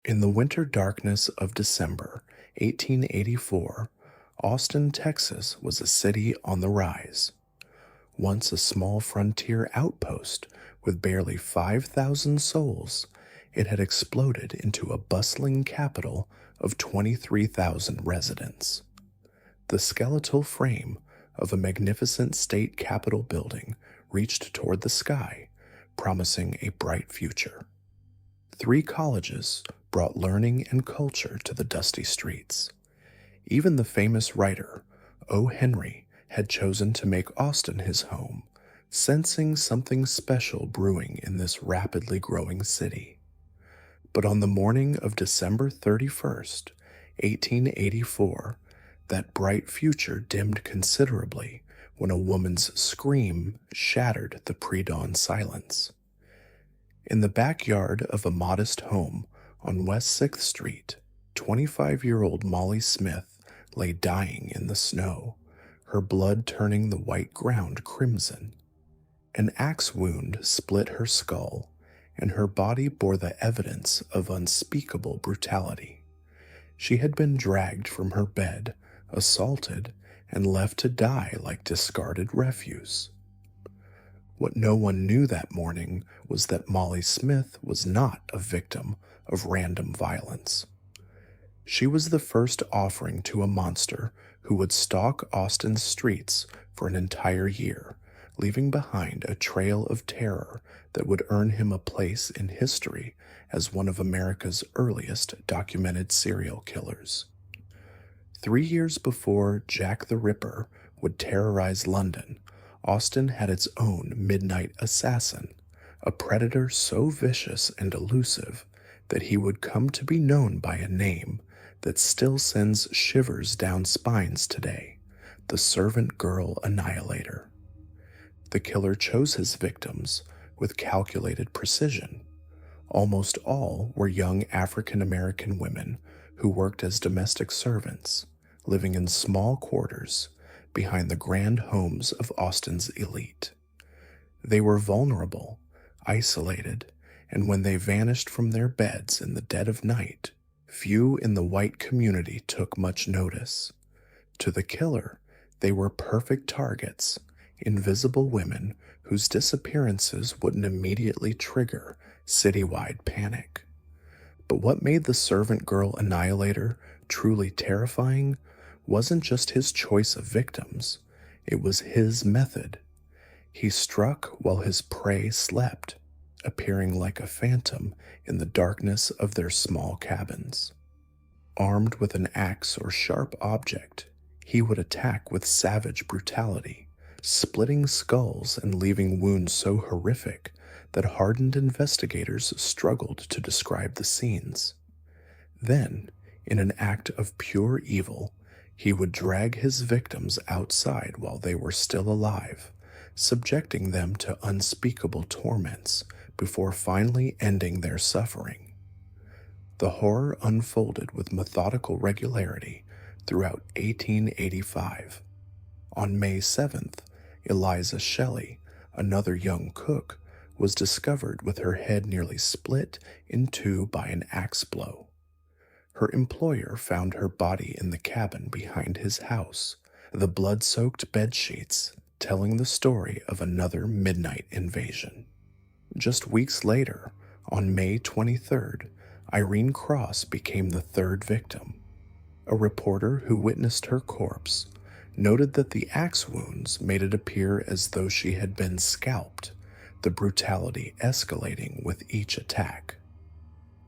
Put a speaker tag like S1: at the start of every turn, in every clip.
S1: In the winter darkness of December 1884, Austin, Texas was a city on the rise. Once a small frontier outpost with barely 5,000 souls, it had exploded into a bustling capital of 23,000 residents. The skeletal frame of a magnificent state capitol building reached toward the sky, promising a bright future. 3 colleges brought learning and culture to the dusty streets. Even the famous writer, O. Henry, had chosen to make Austin his home, sensing something special brewing in this rapidly growing city. But on the morning of December 31st, 1884, that bright future dimmed considerably when a woman's scream shattered the pre-dawn silence. In the backyard of a modest home on West 6th Street, 25-year-old Molly Smith lay dying in the snow, her blood turning the white ground crimson. An axe wound split her skull, and her body bore the evidence of unspeakable brutality. She had been dragged from her bed, assaulted, and left to die like discarded refuse. What no one knew that morning was that Molly Smith was not a victim of random violence. She was the first offering to a monster who would stalk Austin's streets for an entire year, leaving behind a trail of terror that would earn him a place in history as one of America's earliest documented serial killers. 3 years before Jack the Ripper would terrorize London, Austin had its own midnight assassin, a predator so vicious and elusive that he would come to be known by a name that still sends shivers down spines today: the Servant Girl Annihilator. The killer chose his victims with calculated precision. Almost all were young African American women who worked as domestic servants, living in small quarters behind the grand homes of Austin's elite. They were vulnerable, isolated, and when they vanished from their beds in the dead of night, few in the white community took much notice. To the killer, they were perfect targets, invisible women whose disappearances wouldn't immediately trigger citywide panic. But what made the Servant Girl Annihilator truly terrifying wasn't just his choice of victims, it was his method. He struck while his prey slept, appearing like a phantom in the darkness of their small cabins. Armed with an axe or sharp object, he would attack with savage brutality, splitting skulls and leaving wounds so horrific that hardened investigators struggled to describe the scenes. Then, in an act of pure evil, he would drag his victims outside while they were still alive, subjecting them to unspeakable torments before finally ending their suffering. The horror unfolded with methodical regularity throughout 1885. On May 7th, Eliza Shelley, another young cook, was discovered with her head nearly split in two by an axe blow. Her employer found her body in the cabin behind his house, the blood-soaked bedsheets telling the story of another midnight invasion. Just weeks later, on May 23rd, Irene Cross became the third victim. A reporter who witnessed her corpse noted that the axe wounds made it appear as though she had been scalped, the brutality escalating with each attack.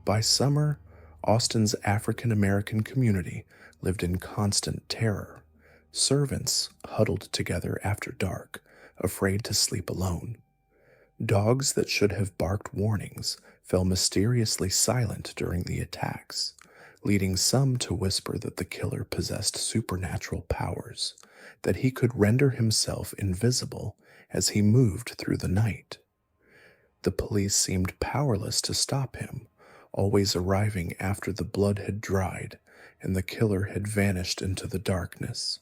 S1: By summer, Austin's African American community lived in constant terror. Servants huddled together after dark, afraid to sleep alone. Dogs that should have barked warnings fell mysteriously silent during the attacks, leading some to whisper that the killer possessed supernatural powers, that he could render himself invisible as he moved through the night. The police seemed powerless to stop him, always arriving after the blood had dried and the killer had vanished into the darkness.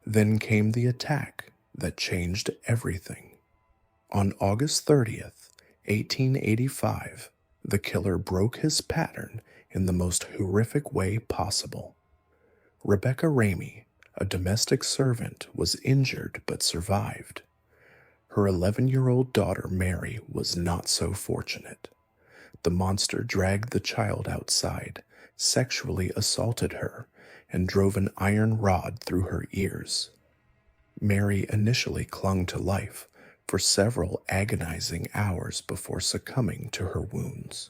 S1: Then came the attack that changed everything. On August 30th, 1885, The killer broke his pattern in the most horrific way possible. Rebecca Ramey, a domestic servant, was injured but survived. Her 11-year-old daughter Mary was not so fortunate. The monster dragged the child outside, sexually assaulted her, and drove an iron rod through her ears. Mary initially clung to life for several agonizing hours before succumbing to her wounds.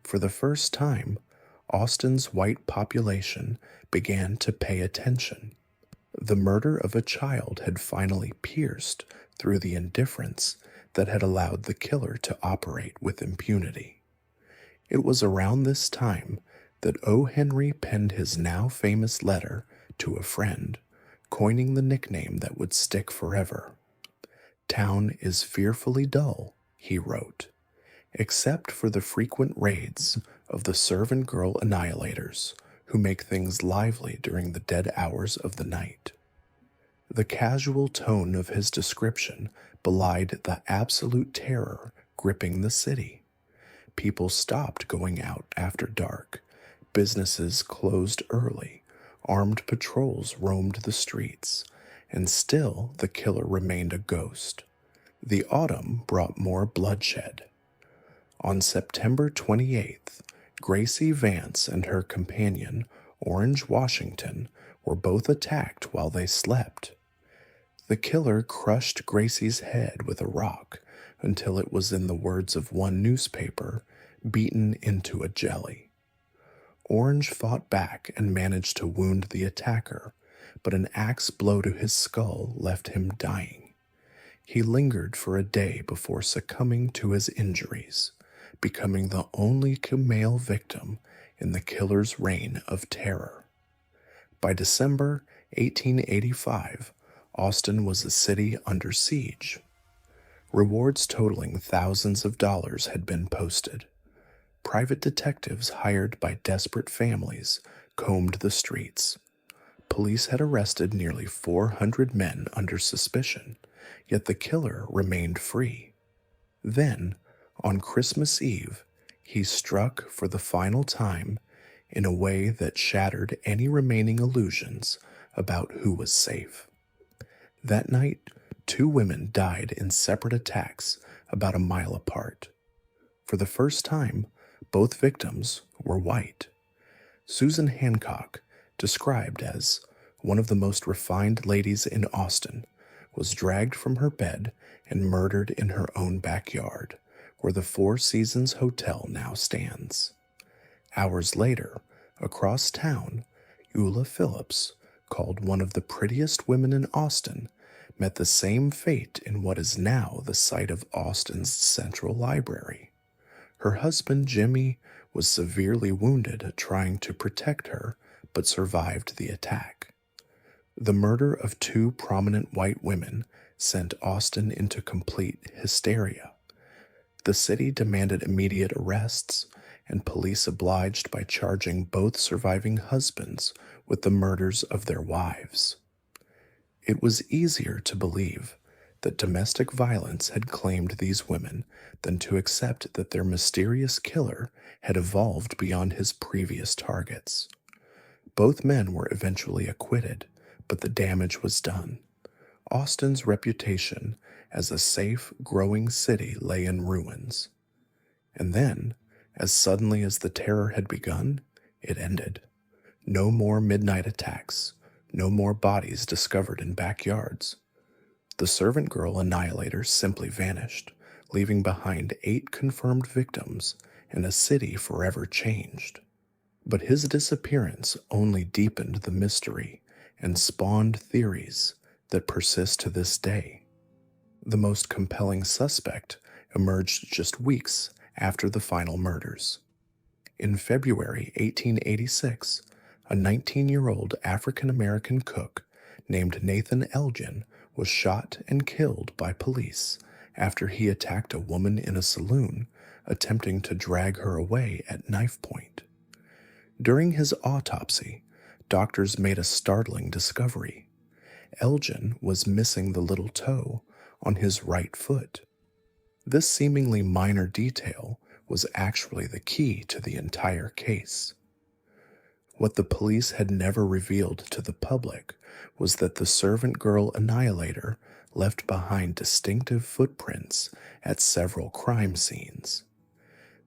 S1: For the first time, Austin's white population began to pay attention. The murder of a child had finally pierced through the indifference that had allowed the killer to operate with impunity. It was around this time that O. Henry penned his now famous letter to a friend, coining the nickname that would stick forever. "Town is fearfully dull," he wrote, "except for the frequent raids of the servant girl annihilators who make things lively during the dead hours of the night." The casual tone of his description belied the absolute terror gripping the city. People stopped going out after dark, businesses closed early, armed patrols roamed the streets, and still the killer remained a ghost. The autumn brought more bloodshed. On September 28th, Gracie Vance and her companion, Orange Washington, were both attacked while they slept. The killer crushed Gracie's head with a rock until it was, in the words of one newspaper, beaten into a jelly. Orange fought back and managed to wound the attacker, but an axe blow to his skull left him dying. He lingered for a day before succumbing to his injuries, becoming the only male victim in the killer's reign of terror. By December 1885, Austin was a city under siege. Rewards totaling thousands of dollars had been posted. Private detectives hired by desperate families combed the streets. Police had arrested nearly 400 men under suspicion, yet the killer remained free. Then, on Christmas Eve, he struck for the final time in a way that shattered any remaining illusions about who was safe. That night, 2 women died in separate attacks about a mile apart. For the first time, both victims were white. Susan Hancock, described as one of the most refined ladies in Austin, was dragged from her bed and murdered in her own backyard, where the Four Seasons Hotel now stands. Hours later, across town, Eula Phillips, called one of the prettiest women in Austin, met the same fate in what is now the site of Austin's Central Library. Her husband, Jimmy, was severely wounded trying to protect her, but survived the attack. The murder of 2 prominent white women sent Austin into complete hysteria. The city demanded immediate arrests, and police obliged by charging both surviving husbands with the murders of their wives. It was easier to believe that domestic violence had claimed these women than to accept that their mysterious killer had evolved beyond his previous targets. Both men were eventually acquitted, but the damage was done. Austin's reputation as a safe, growing city lay in ruins. And then, as suddenly as the terror had begun, it ended. No more midnight attacks, no more bodies discovered in backyards. The servant girl annihilator simply vanished, leaving behind 8 confirmed victims and a city forever changed. But his disappearance only deepened the mystery and spawned theories that persist to this day. The most compelling suspect emerged just weeks after the final murders. In February 1886, a 19-year-old African-American cook named Nathan Elgin was shot and killed by police after he attacked a woman in a saloon, attempting to drag her away at knife point. During his autopsy, doctors made a startling discovery. Elgin was missing the little toe on his right foot. This seemingly minor detail was actually the key to the entire case. What the police had never revealed to the public was that the servant girl annihilator left behind distinctive footprints at several crime scenes.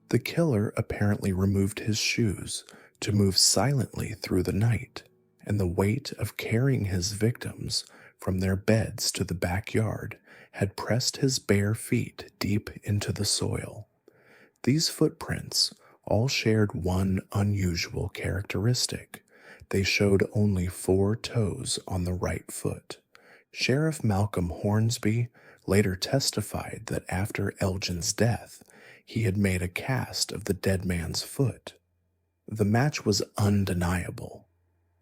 S1: The killer apparently removed his shoes to move silently through the night, and the weight of carrying his victims from their beds to the backyard had pressed his bare feet deep into the soil. These footprints all shared one unusual characteristic. They showed only 4 toes on the right foot. Sheriff Malcolm Hornsby later testified that after Elgin's death, he had made a cast of the dead man's foot. The match was undeniable.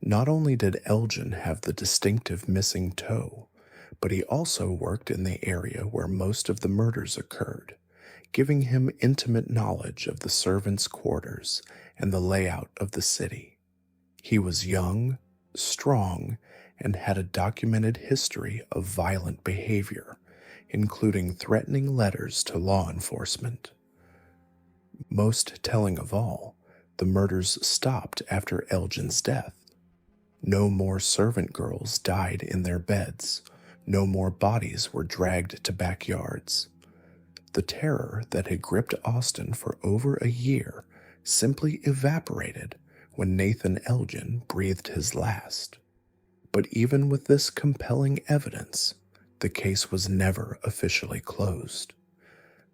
S1: Not only did Elgin have the distinctive missing toe, but he also worked in the area where most of the murders occurred, giving him intimate knowledge of the servants' quarters and the layout of the city. He was young, strong, and had a documented history of violent behavior, including threatening letters to law enforcement. Most telling of all, the murders stopped after Elgin's death. No more servant girls died in their beds. No more bodies were dragged to backyards. The terror that had gripped Austin for over a year simply evaporated when Nathan Elgin breathed his last. But even with this compelling evidence, the case was never officially closed.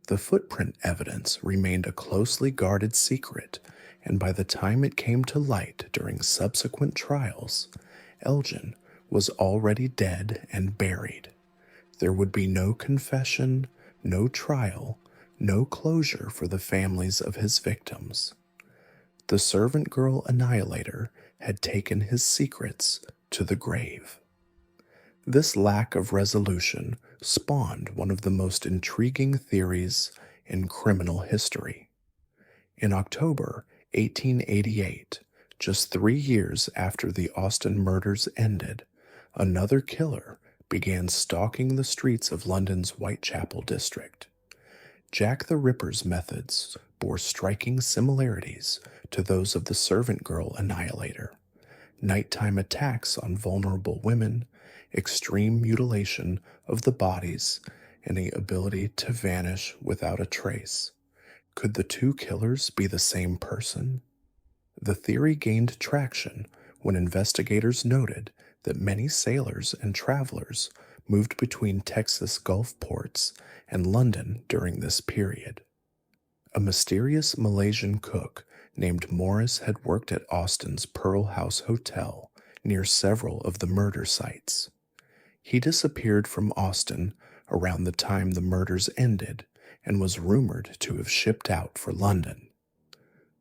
S1: The footprint evidence remained a closely guarded secret, and by the time it came to light during subsequent trials, Elgin was already dead and buried. There would be no confession, no trial, no closure for the families of his victims. The servant girl annihilator had taken his secrets to the grave. This lack of resolution spawned one of the most intriguing theories in criminal history. In October 1888, just 3 years after the Austin murders ended, another killer began stalking the streets of London's Whitechapel district. Jack the Ripper's methods bore striking similarities to those of the servant girl annihilator. Nighttime attacks on vulnerable women, extreme mutilation of the bodies, and the ability to vanish without a trace. Could the two killers be the same person? The theory gained traction when investigators noted that many sailors and travelers moved between Texas Gulf ports and London during this period. A mysterious Malaysian cook named Morris had worked at Austin's Pearl House Hotel near several of the murder sites. He disappeared from Austin around the time the murders ended and was rumored to have shipped out for London.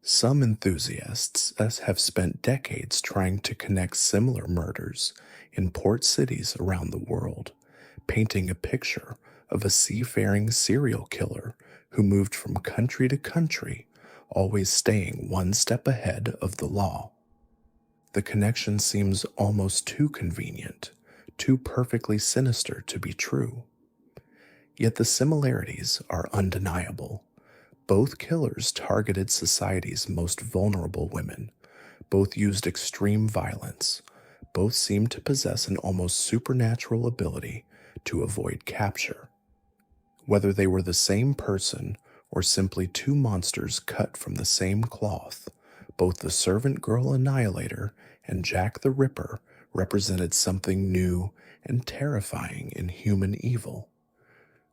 S1: Some enthusiasts have spent decades trying to connect similar murders in port cities around the world, painting a picture of a seafaring serial killer who moved from country to country, always staying one step ahead of the law. The connection seems almost too convenient, too perfectly sinister to be true. Yet the similarities are undeniable. Both killers targeted society's most vulnerable women. Both used extreme violence. Both seemed to possess an almost supernatural ability to avoid capture. Whether they were the same person or simply two monsters cut from the same cloth, both the servant girl annihilator and Jack the Ripper represented something new and terrifying in human evil.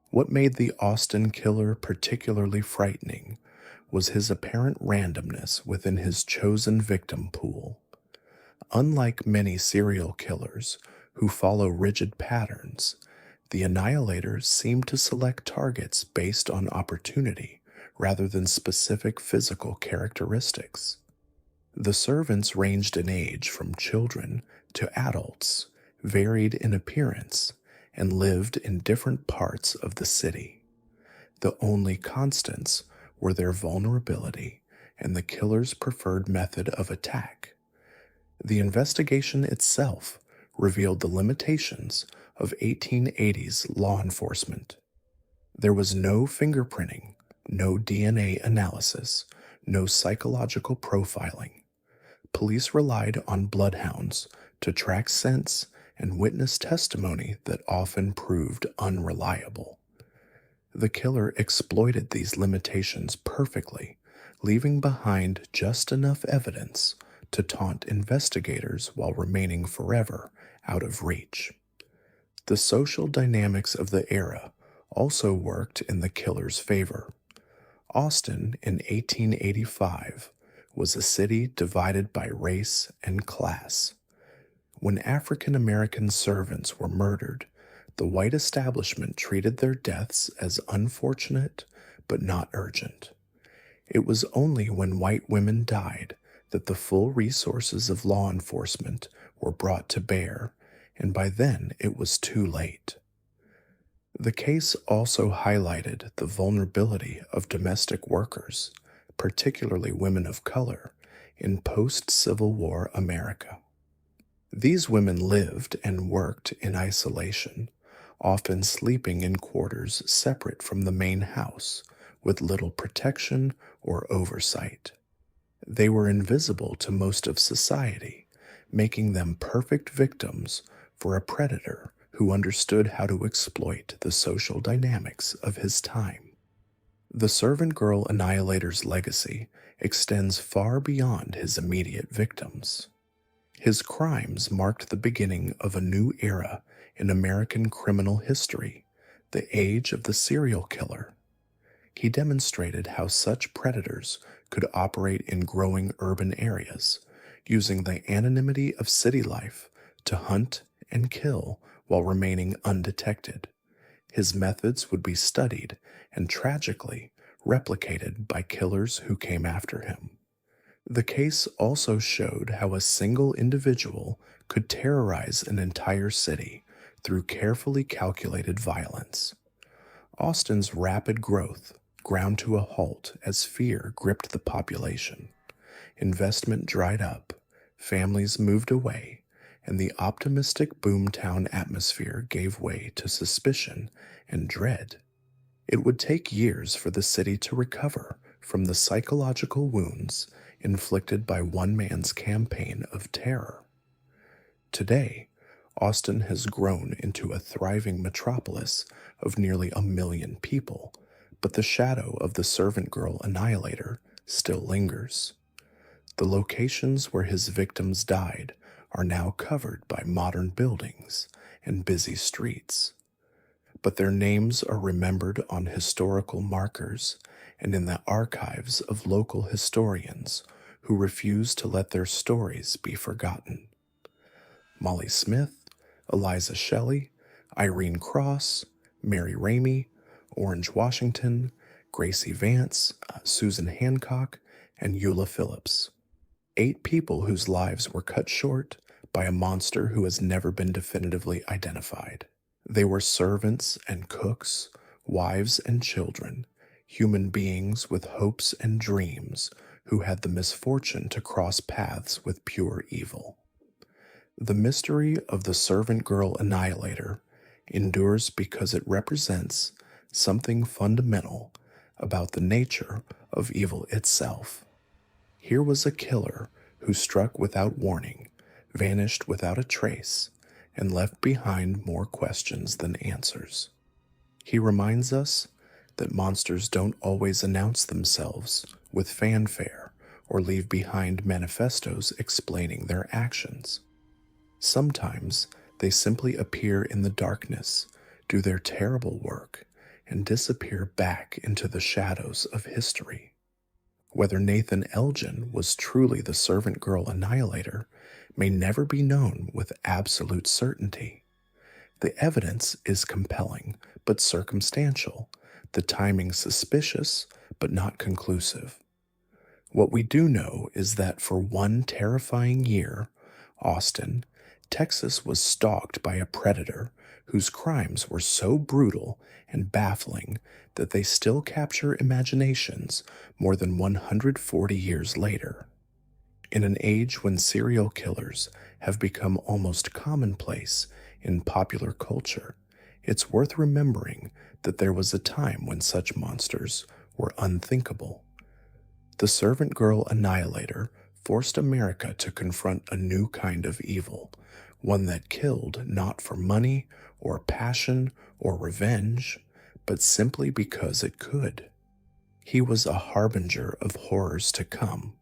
S1: What made the Austin killer particularly frightening was his apparent randomness within his chosen victim pool. Unlike many serial killers who follow rigid patterns, the annihilator seemed to select targets based on opportunity rather than specific physical characteristics. The servants ranged in age from children to adults, varied in appearance, and lived in different parts of the city. The only constants were their vulnerability and the killer's preferred method of attack. The investigation itself revealed the limitations of 1880s law enforcement. There was no fingerprinting, No DNA analysis, no psychological profiling. Police relied on bloodhounds to track scents and witness testimony that often proved unreliable. The killer exploited these limitations perfectly, leaving behind just enough evidence to taunt investigators while remaining forever out of reach. The social dynamics of the era also worked in the killer's favor. Austin in 1885 was a city divided by race and class. When African American servants were murdered, the white establishment treated their deaths as unfortunate but not urgent. It was only when white women died that the full resources of law enforcement were brought to bear, and by then it was too late. The case also highlighted the vulnerability of domestic workers, particularly women of color, in post-Civil War America. These women lived and worked in isolation, often sleeping in quarters separate from the main house, with little protection or oversight. They were invisible to most of society, making them perfect victims for a predator who understood how to exploit the social dynamics of his time. The servant girl annihilator's legacy extends far beyond his immediate victims. His crimes marked the beginning of a new era in American criminal history, the age of the serial killer. He demonstrated how such predators could operate in growing urban areas, using the anonymity of city life to hunt and kill while remaining undetected. His methods would be studied and tragically replicated by killers who came after him. The case also showed how a single individual could terrorize an entire city through carefully calculated violence. Austin's rapid growth ground to a halt as fear gripped the population. Investment dried up, families moved away, and the optimistic boomtown atmosphere gave way to suspicion and dread. It would take years for the city to recover from the psychological wounds inflicted by one man's campaign of terror. Today, Austin has grown into a thriving metropolis of nearly 1 million people, but the shadow of the servant girl annihilator still lingers. The locations where his victims died are now covered by modern buildings and busy streets, but their names are remembered on historical markers and in the archives of local historians who refuse to let their stories be forgotten. Molly Smith, Eliza Shelley, Irene Cross, Mary Ramey, Orange Washington, Gracie Vance, Susan Hancock, and Eula Phillips. 8 people whose lives were cut short by a monster who has never been definitively identified. They were servants and cooks, wives and children, human beings with hopes and dreams who had the misfortune to cross paths with pure evil. The mystery of the servant girl annihilator endures because it represents something fundamental about the nature of evil itself. Here was a killer who struck without warning, vanished without a trace, and left behind more questions than answers. He reminds us that monsters don't always announce themselves with fanfare or leave behind manifestos explaining their actions. Sometimes they simply appear in the darkness, do their terrible work, and disappear back into the shadows of history. Whether Nathan Elgin was truly the servant girl annihilator may never be known with absolute certainty. The evidence is compelling but circumstantial, the timing suspicious but not conclusive. What we do know is that for one terrifying year, Austin, Texas was stalked by a predator whose crimes were so brutal and baffling that they still capture imaginations more than 140 years later. In an age when serial killers have become almost commonplace in popular culture, it's worth remembering that there was a time when such monsters were unthinkable. The servant girl annihilator forced America to confront a new kind of evil, one that killed not for money or passion or revenge, but simply because it could. He was a harbinger of horrors to come,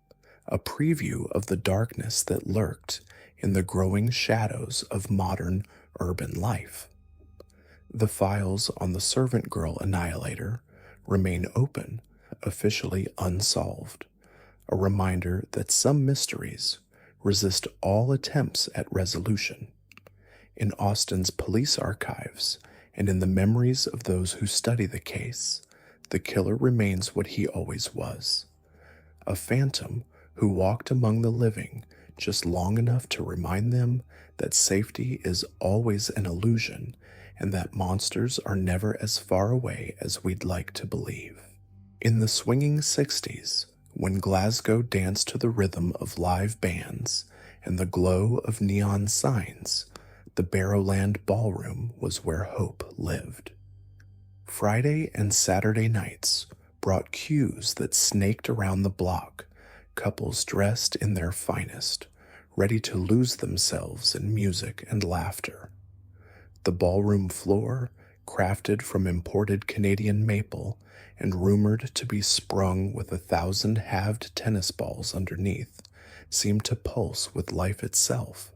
S1: a preview of the darkness that lurked in the growing shadows of modern urban life. The files on the servant girl annihilator remain open, officially unsolved, a reminder that some mysteries resist all attempts at resolution. In Austin's police archives and in the memories of those who study the case, the killer remains what he always was, a phantom who walked among the living just long enough to remind them that safety is always an illusion and that monsters are never as far away as we'd like to believe. In the swinging 60s, when Glasgow danced to the rhythm of live bands and the glow of neon signs, the Barrowland Ballroom was where hope lived. Friday and Saturday nights brought cues that snaked around the block, couples dressed in their finest, ready to lose themselves in music and laughter. The ballroom floor, crafted from imported Canadian maple and rumored to be sprung with 1,000 halved tennis balls underneath, seemed to pulse with life itself.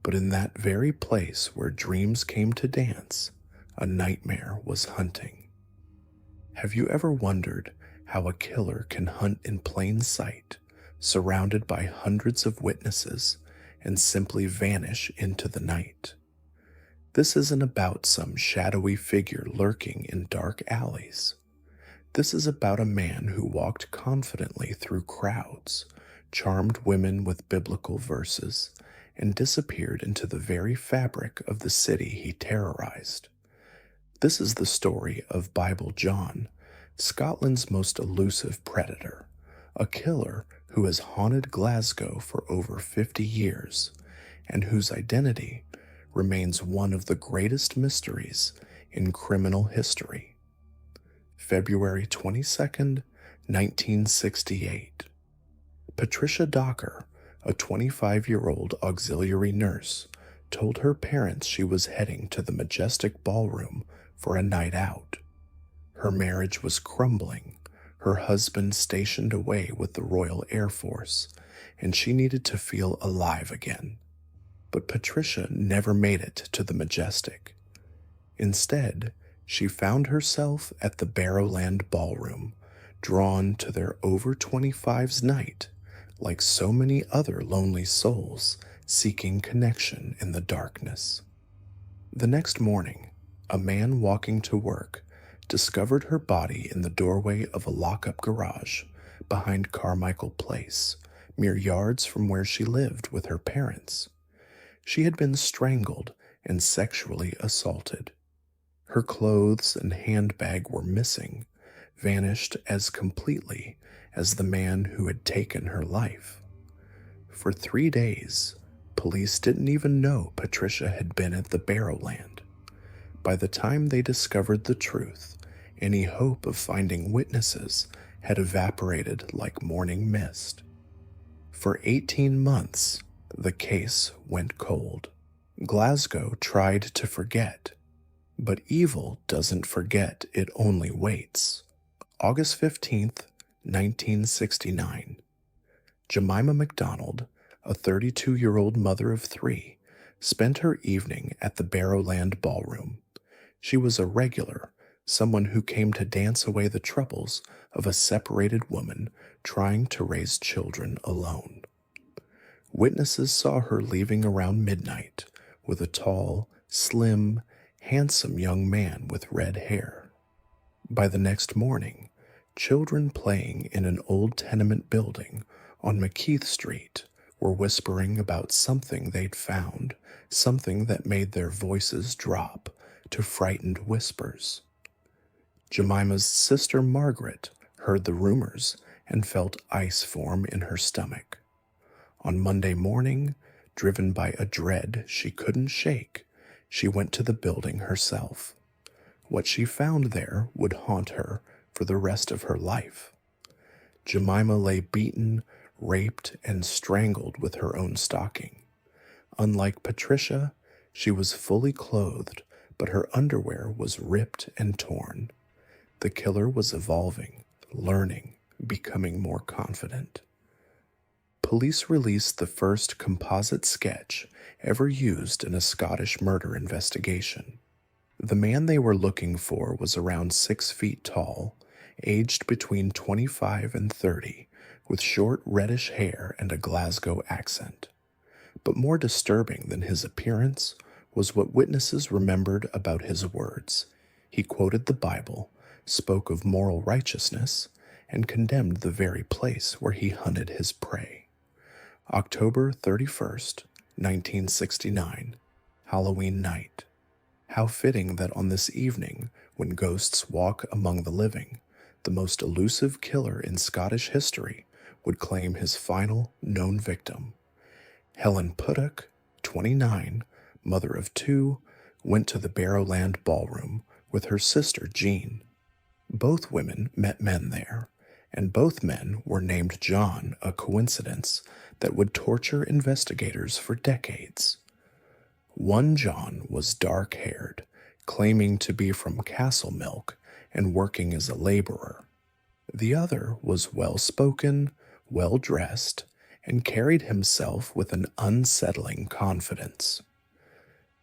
S1: But in that very place where dreams came to dance, a nightmare was hunting. Have you ever wondered how a killer can hunt in plain sight, surrounded by hundreds of witnesses, and simply vanish into the night? This isn't about some shadowy figure lurking in dark alleys. This is about a man who walked confidently through crowds, charmed women with biblical verses, and disappeared into the very fabric of the city he terrorized. This is the story of Bible John, Scotland's most elusive predator, a killer who has haunted Glasgow for over 50 years, and whose identity remains one of the greatest mysteries in criminal history. February 22nd, 1968. Patricia Docker, a 25-year-old auxiliary nurse, told her parents she was heading to the majestic ballroom for a night out. Her marriage was crumbling, her husband stationed away with the Royal Air Force, and she needed to feel alive again. But Patricia never made it to the majestic. Instead, she found herself at the Barrowland Ballroom, drawn to their over 25s night, like so many other lonely souls seeking connection in the darkness. The next morning, a man walking to work discovered her body in the doorway of a lock-up garage behind Carmichael Place, mere yards from where she lived with her parents. She had been strangled and sexually assaulted. Her clothes and handbag were missing, vanished as completely as the man who had taken her life. For 3 days, police didn't even know Patricia had been at the Barrowland. By the time they discovered the truth, any hope of finding witnesses had evaporated like morning mist. For 18 months, the case went cold. Glasgow tried to forget, but evil doesn't forget, it only waits. August 15th, 1969. Jemima MacDonald, a 32-year-old mother of 3, spent her evening at the Barrowland Ballroom. She was a regular, someone who came to dance away the troubles of a separated woman trying to raise children alone. Witnesses saw her leaving around midnight with a tall, slim, handsome young man with red hair. By the next morning, children playing in an old tenement building on McKeith Street were whispering about something they'd found, something that made their voices drop to frightened whispers. Jemima's sister Margaret heard the rumors and felt ice form in her stomach. On Monday morning, driven by a dread she couldn't shake, she went to the building herself. What she found there would haunt her for the rest of her life. Jemima lay beaten, raped, and strangled with her own stocking. Unlike Patricia, she was fully clothed, but her underwear was ripped and torn. The killer was evolving, learning, becoming more confident. Police released the first composite sketch ever used in a Scottish murder investigation. The man they were looking for was around 6 feet tall, aged between 25 and 30, with short reddish hair and a Glasgow accent. But more disturbing than his appearance was what witnesses remembered about his words. He quoted the Bible, spoke of moral righteousness, and condemned the very place where he hunted his prey. October 31st, 1969, Halloween night. How fitting that on this evening, when ghosts walk among the living, the most elusive killer in Scottish history would claim his final known victim. Helen Puttock, 29, mother of 2, went to the Barrowland Ballroom with her sister Jean. Both women met men there, and both men were named John, a coincidence that would torture investigators for decades. One John was dark-haired, claiming to be from Castlemilk and working as a laborer. The other was well-spoken, well-dressed, and carried himself with an unsettling confidence.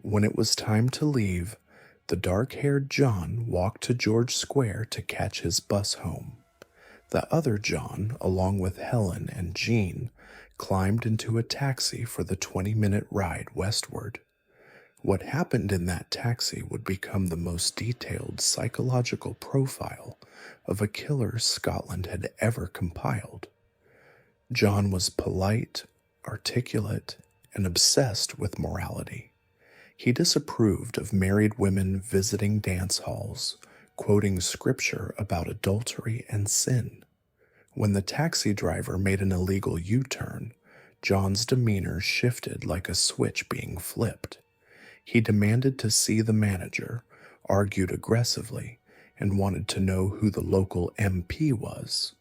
S1: When it was time to leave, the dark-haired John walked to George Square to catch his bus home. The other John, along with Helen and Jean, climbed into a taxi for the 20-minute ride westward. What happened in that taxi would become the most detailed psychological profile of a killer Scotland had ever compiled. John was polite, articulate, and obsessed with morality. He disapproved of married women visiting dance halls, quoting scripture about adultery and sin. When the taxi driver made an illegal U-turn, John's demeanor shifted like a switch being flipped. He demanded to see the manager, argued aggressively, and wanted to know who the local MP was.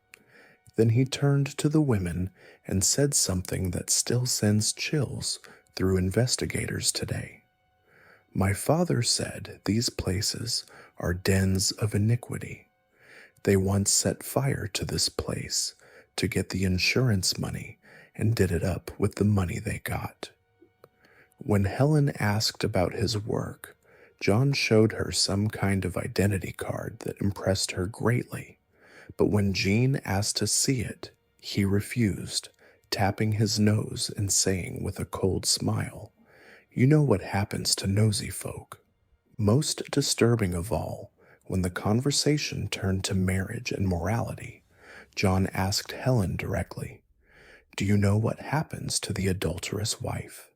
S1: Then he turned to the women and said something that still sends chills through investigators today. My father said these places are dens of iniquity. They once set fire to this place to get the insurance money and did it up with the money they got. When Helen asked about his work, John showed her some kind of identity card that impressed her greatly. But when Jean asked to see it, he refused, tapping his nose and saying with a cold smile, "You know what happens to nosy folk." Most disturbing of all, when the conversation turned to marriage and morality, John asked Helen directly, "Do you know what happens to the adulterous wife?"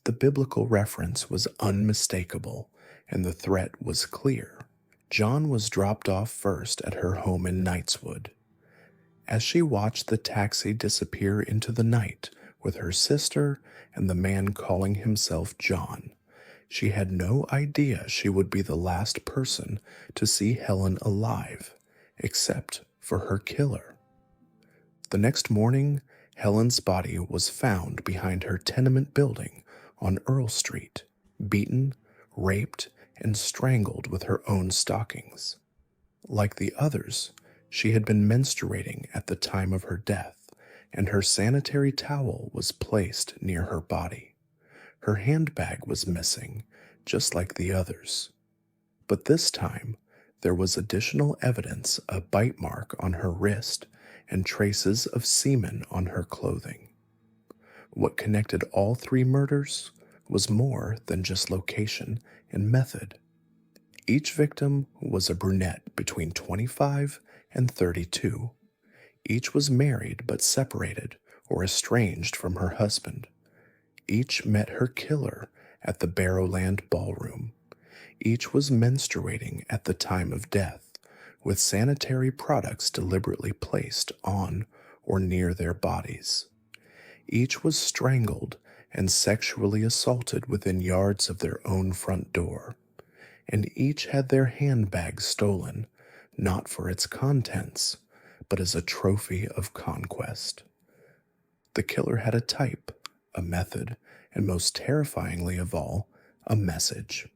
S1: The biblical reference was unmistakable, and the threat was clear. John was dropped off first at her home in Knightswood. As she watched the taxi disappear into the night with her sister and the man calling himself John, she had no idea she would be the last person to see Helen alive, except for her killer. The next morning, Helen's body was found behind her tenement building on Earl Street, beaten, raped, and strangled with her own stockings. Like the others, she had been menstruating at the time of her death, and her sanitary towel was placed near her body. Her handbag was missing, just like the others. But this time, there was additional evidence, a bite mark on her wrist and traces of semen on her clothing. What connected all 3 murders was more than just location and method. Each victim was a brunette between 25 and 32. Each was married but separated or estranged from her husband. Each met her killer at the Barrowland Ballroom. Each was menstruating at the time of death, with sanitary products deliberately placed on or near their bodies. Each was strangled and sexually assaulted within yards of their own front door, and each had their handbags stolen, not for its contents, but as a trophy of conquest. The killer had a type, a method, and most terrifyingly of all, a message.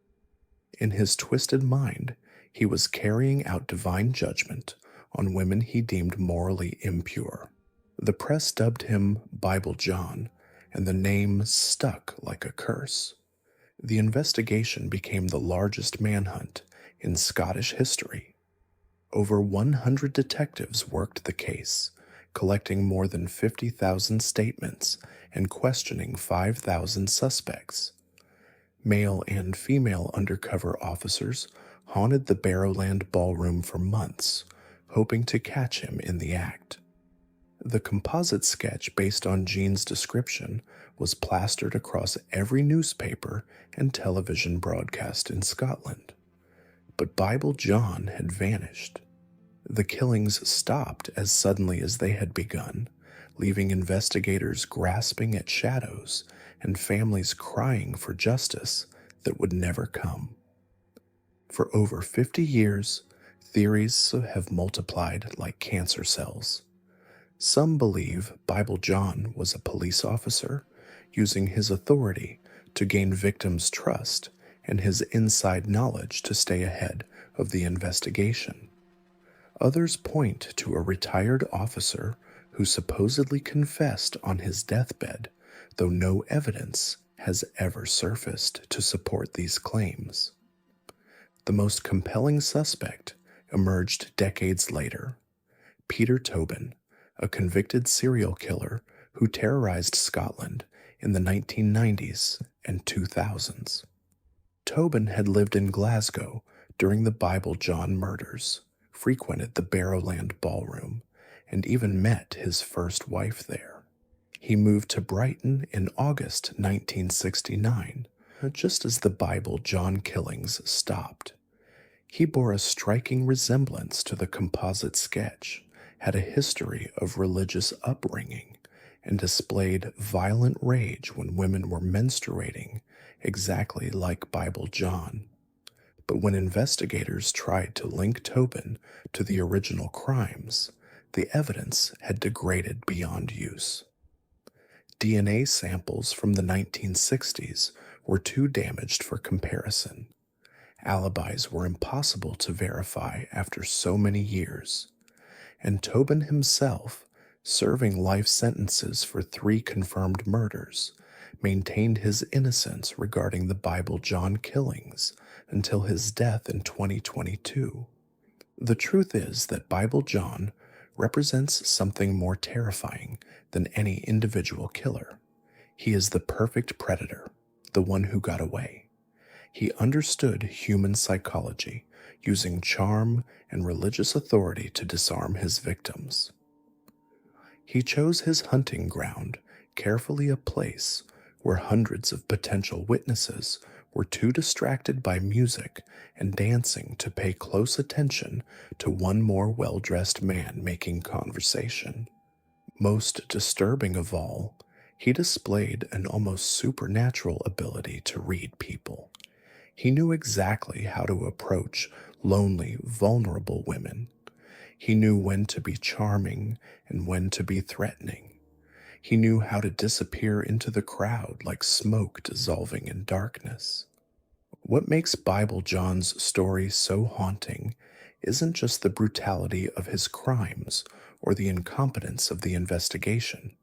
S1: In his twisted mind, he was carrying out divine judgment on women he deemed morally impure. The press dubbed him Bible John, and the name stuck like a curse. The investigation became the largest manhunt in Scottish history. Over 100 detectives worked the case, collecting more than 50,000 statements and questioning 5,000 suspects. Male and female undercover officers haunted the Barrowland ballroom for months, hoping to catch him in the act. The composite sketch based on Jean's description was plastered across every newspaper and television broadcast in Scotland. But Bible John had vanished. The killings stopped as suddenly as they had begun, leaving investigators grasping at shadows and families crying for justice that would never come. For over 50 years, theories have multiplied like cancer cells. Some believe Bible John was a police officer using his authority to gain victims' trust and his inside knowledge to stay ahead of the investigation. Others point to a retired officer who supposedly confessed on his deathbed, though no evidence has ever surfaced to support these claims. The most compelling suspect emerged decades later: Peter Tobin, a convicted serial killer who terrorized Scotland in the 1990s and 2000s. Tobin had lived in Glasgow during the Bible John murders, frequented the Barrowland ballroom, and even met his first wife there. He moved to Brighton in August 1969, just as the Bible John killings stopped. He bore a striking resemblance to the composite sketch, had a history of religious upbringing, and displayed violent rage when women were menstruating, exactly like Bible John. But when investigators tried to link Tobin to the original crimes, the evidence had degraded beyond use. DNA samples from the 1960s were too damaged for comparison. Alibis were impossible to verify after so many years, and Tobin himself, serving life sentences for 3 confirmed murders, maintained his innocence regarding the Bible John killings until his death in 2022. The truth is that Bible John represents something more terrifying than any individual killer. He is the perfect predator, the one who got away. He understood human psychology, using charm and religious authority to disarm his victims. He chose his hunting ground, carefully a place where hundreds of potential witnesses were too distracted by music and dancing to pay close attention to one more well-dressed man making conversation. Most disturbing of all, he displayed an almost supernatural ability to read people. He knew exactly how to approach lonely, vulnerable women. He knew when to be charming and when to be threatening. He knew how to disappear into the crowd like smoke dissolving in darkness. What makes Bible John's story so haunting isn't just the brutality of his crimes or the incompetence of the investigation.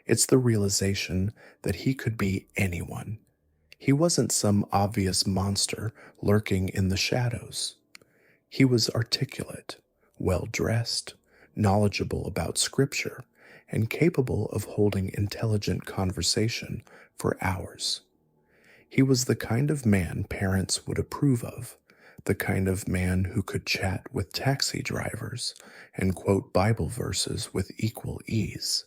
S1: It's the realization that he could be anyone. He wasn't some obvious monster lurking in the shadows. He was articulate, well-dressed, knowledgeable about Scripture, and capable of holding intelligent conversation for hours. He was the kind of man parents would approve of, the kind of man who could chat with taxi drivers and quote Bible verses with equal ease.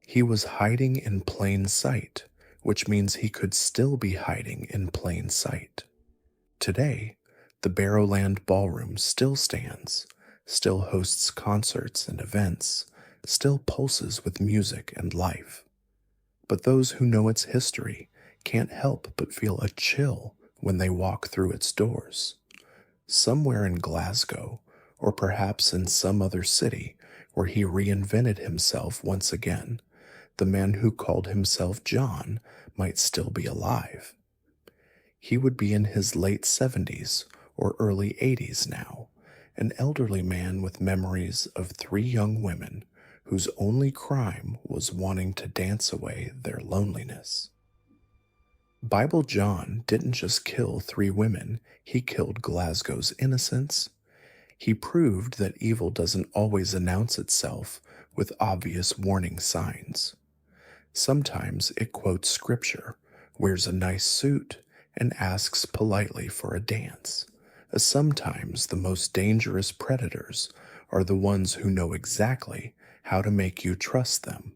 S1: He was hiding in plain sight, which means he could still be hiding in plain sight. Today, the Barrowland Ballroom still stands, still hosts concerts and events, still pulses with music and life. But those who know its history can't help but feel a chill when they walk through its doors. Somewhere in Glasgow, or perhaps in some other city where he reinvented himself once again, the man who called himself John might still be alive. He would be in his late 70s or early 80s now, an elderly man with memories of three young women whose only crime was wanting to dance away their loneliness. Bible John didn't just kill three women, he killed Glasgow's innocence. He proved that evil doesn't always announce itself with obvious warning signs. Sometimes it quotes scripture, wears a nice suit, and asks politely for a dance. Sometimes the most dangerous predators are the ones who know exactly how to make you trust them.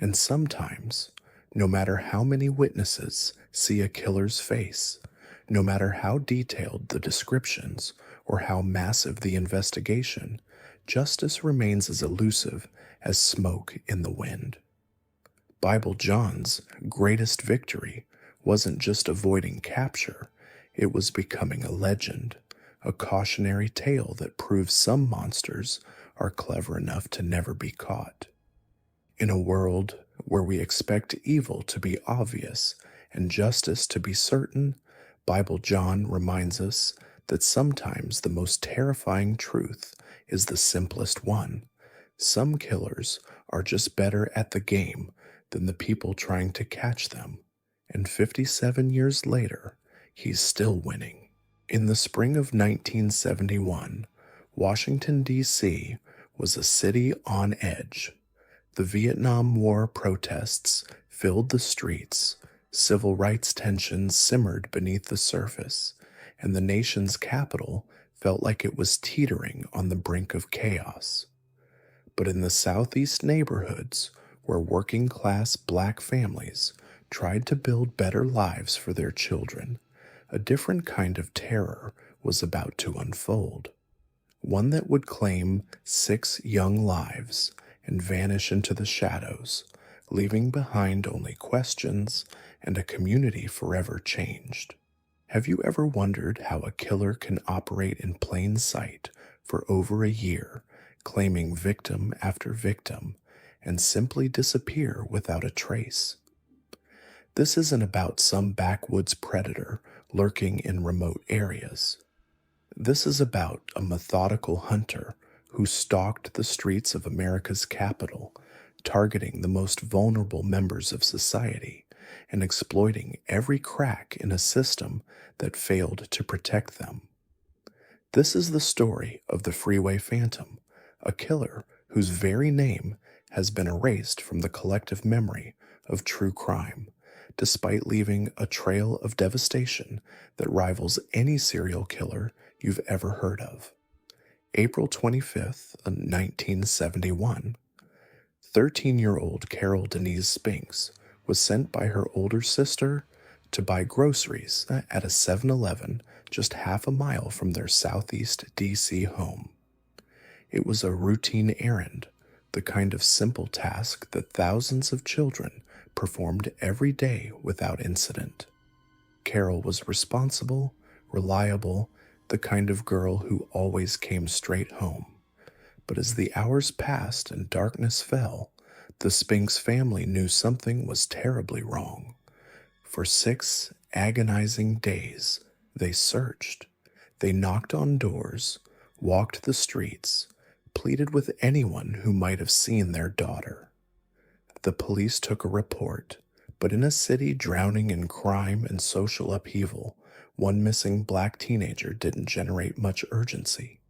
S1: And sometimes, no matter how many witnesses see a killer's face, no matter how detailed the descriptions or how massive the investigation, justice remains as elusive as smoke in the wind. Bible John's greatest victory wasn't just avoiding capture, it was becoming a legend, a cautionary tale that proves some monsters are clever enough to never be caught. In a world where we expect evil to be obvious and justice to be certain, Bible John reminds us that sometimes the most terrifying truth is the simplest one. Some killers are just better at the game than the people trying to catch them, and 57 years later, he's still winning. In the spring of 1971, Washington, D.C. was a city on edge. The Vietnam War protests filled the streets, civil rights tensions simmered beneath the surface, and the nation's capital felt like it was teetering on the brink of chaos. But in the southeast neighborhoods, where working class black families tried to build better lives for their children, a different kind of terror was about to unfold. One that would claim 6 young lives and vanish into the shadows, leaving behind only questions and a community forever changed. Have you ever wondered how a killer can operate in plain sight for over a year, claiming victim after victim, and simply disappear without a trace? This isn't about some backwoods predator lurking in remote areas. This is about a methodical hunter who stalked the streets of America's capital, targeting the most vulnerable members of society and exploiting every crack in a system that failed to protect them. This is the story of the Freeway Phantom, a killer whose very name has been erased from the collective memory of true crime, despite leaving a trail of devastation that rivals any serial killer you've ever heard of. April 25th, 1971. 13-year-old Carol Denise Spinks was sent by her older sister to buy groceries at a 7-Eleven just half a mile from their southeast D.C. home. It was a routine errand, the kind of simple task that thousands of children performed every day without incident. Carol was responsible, reliable, the kind of girl who always came straight home. But as the hours passed and darkness fell, the Spinks family knew something was terribly wrong. For 6 agonizing days, they searched. They knocked on doors, walked the streets, pleaded with anyone who might have seen their daughter. The police took a report, but in a city drowning in crime and social upheaval, one missing black teenager didn't generate much urgency.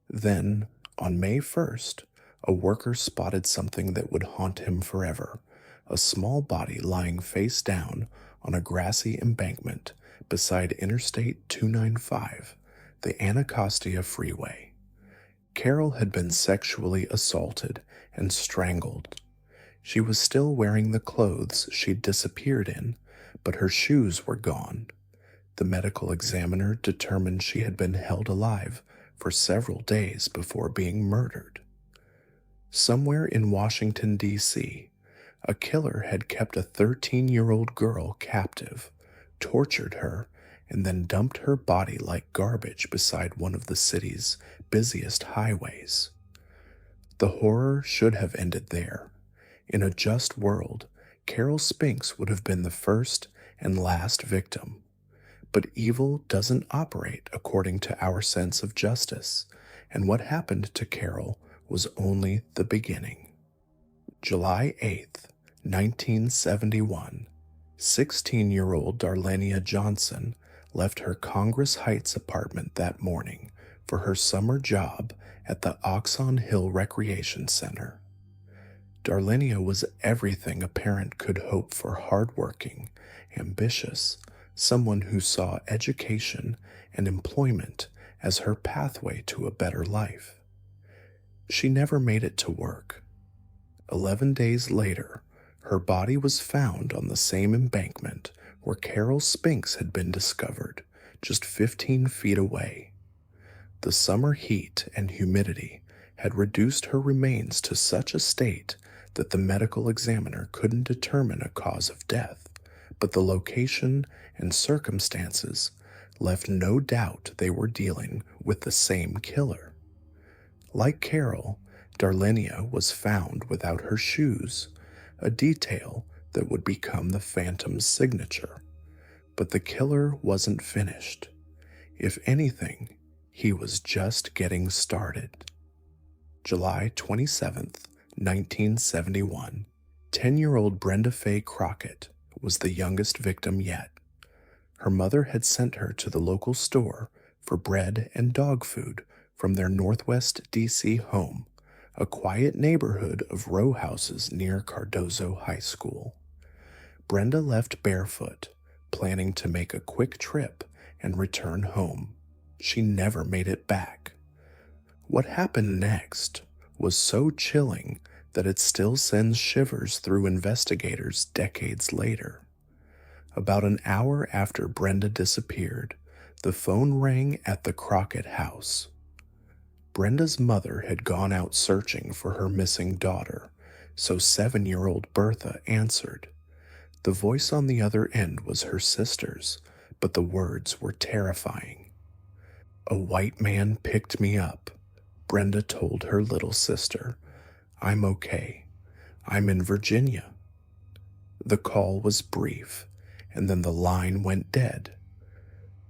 S1: Then, on May 1st, a worker spotted something that would haunt him forever, a small body lying face down on a grassy embankment beside Interstate 295, the Anacostia Freeway. Carol had been sexually assaulted and strangled. She was still wearing the clothes she'd disappeared in, but her shoes were gone. The medical examiner determined she had been held alive for several days before being murdered. Somewhere in Washington, D.C., a killer had kept a 13-year-old girl captive, tortured her, and then dumped her body like garbage beside one of the city's busiest highways. The horror should have ended there. In a just world, Carol Spinks would have been the first and last victim. But evil doesn't operate according to our sense of justice, and what happened to Carol was only the beginning. July 8th, 1971, 16-year-old Darlenia Johnson left her Congress Heights apartment that morning for her summer job at the Oxon Hill Recreation Center. Darlenia was everything a parent could hope for: hardworking, ambitious, someone who saw education and employment as her pathway to a better life. She never made it to work. 11 days later, her body was found on the same embankment where Carol Spinks had been discovered, just 15 feet away. The summer heat and humidity had reduced her remains to such a state that the medical examiner couldn't determine a cause of death, but the location and circumstances left no doubt they were dealing with the same killer. Like Carol, Darlenia was found without her shoes, a detail that would become the Phantom's signature. But the killer wasn't finished. If anything, he was just getting started. July 27th, 1971, 10-year-old Brenda Faye Crockett was the youngest victim yet. Her mother had sent her to the local store for bread and dog food from their Northwest D.C. home, a quiet neighborhood of row houses near Cardozo High School. Brenda left barefoot, planning to make a quick trip and return home. She never made it back. What happened next was so chilling that it still sends shivers through investigators decades later. About an hour after Brenda disappeared, the phone rang at the Crockett house. Brenda's mother had gone out searching for her missing daughter, so 7-year-old Bertha answered. The voice on the other end was her sister's, but the words were terrifying. "A white man picked me up," Brenda told her little sister. "I'm okay. I'm in Virginia." The call was brief, and then the line went dead.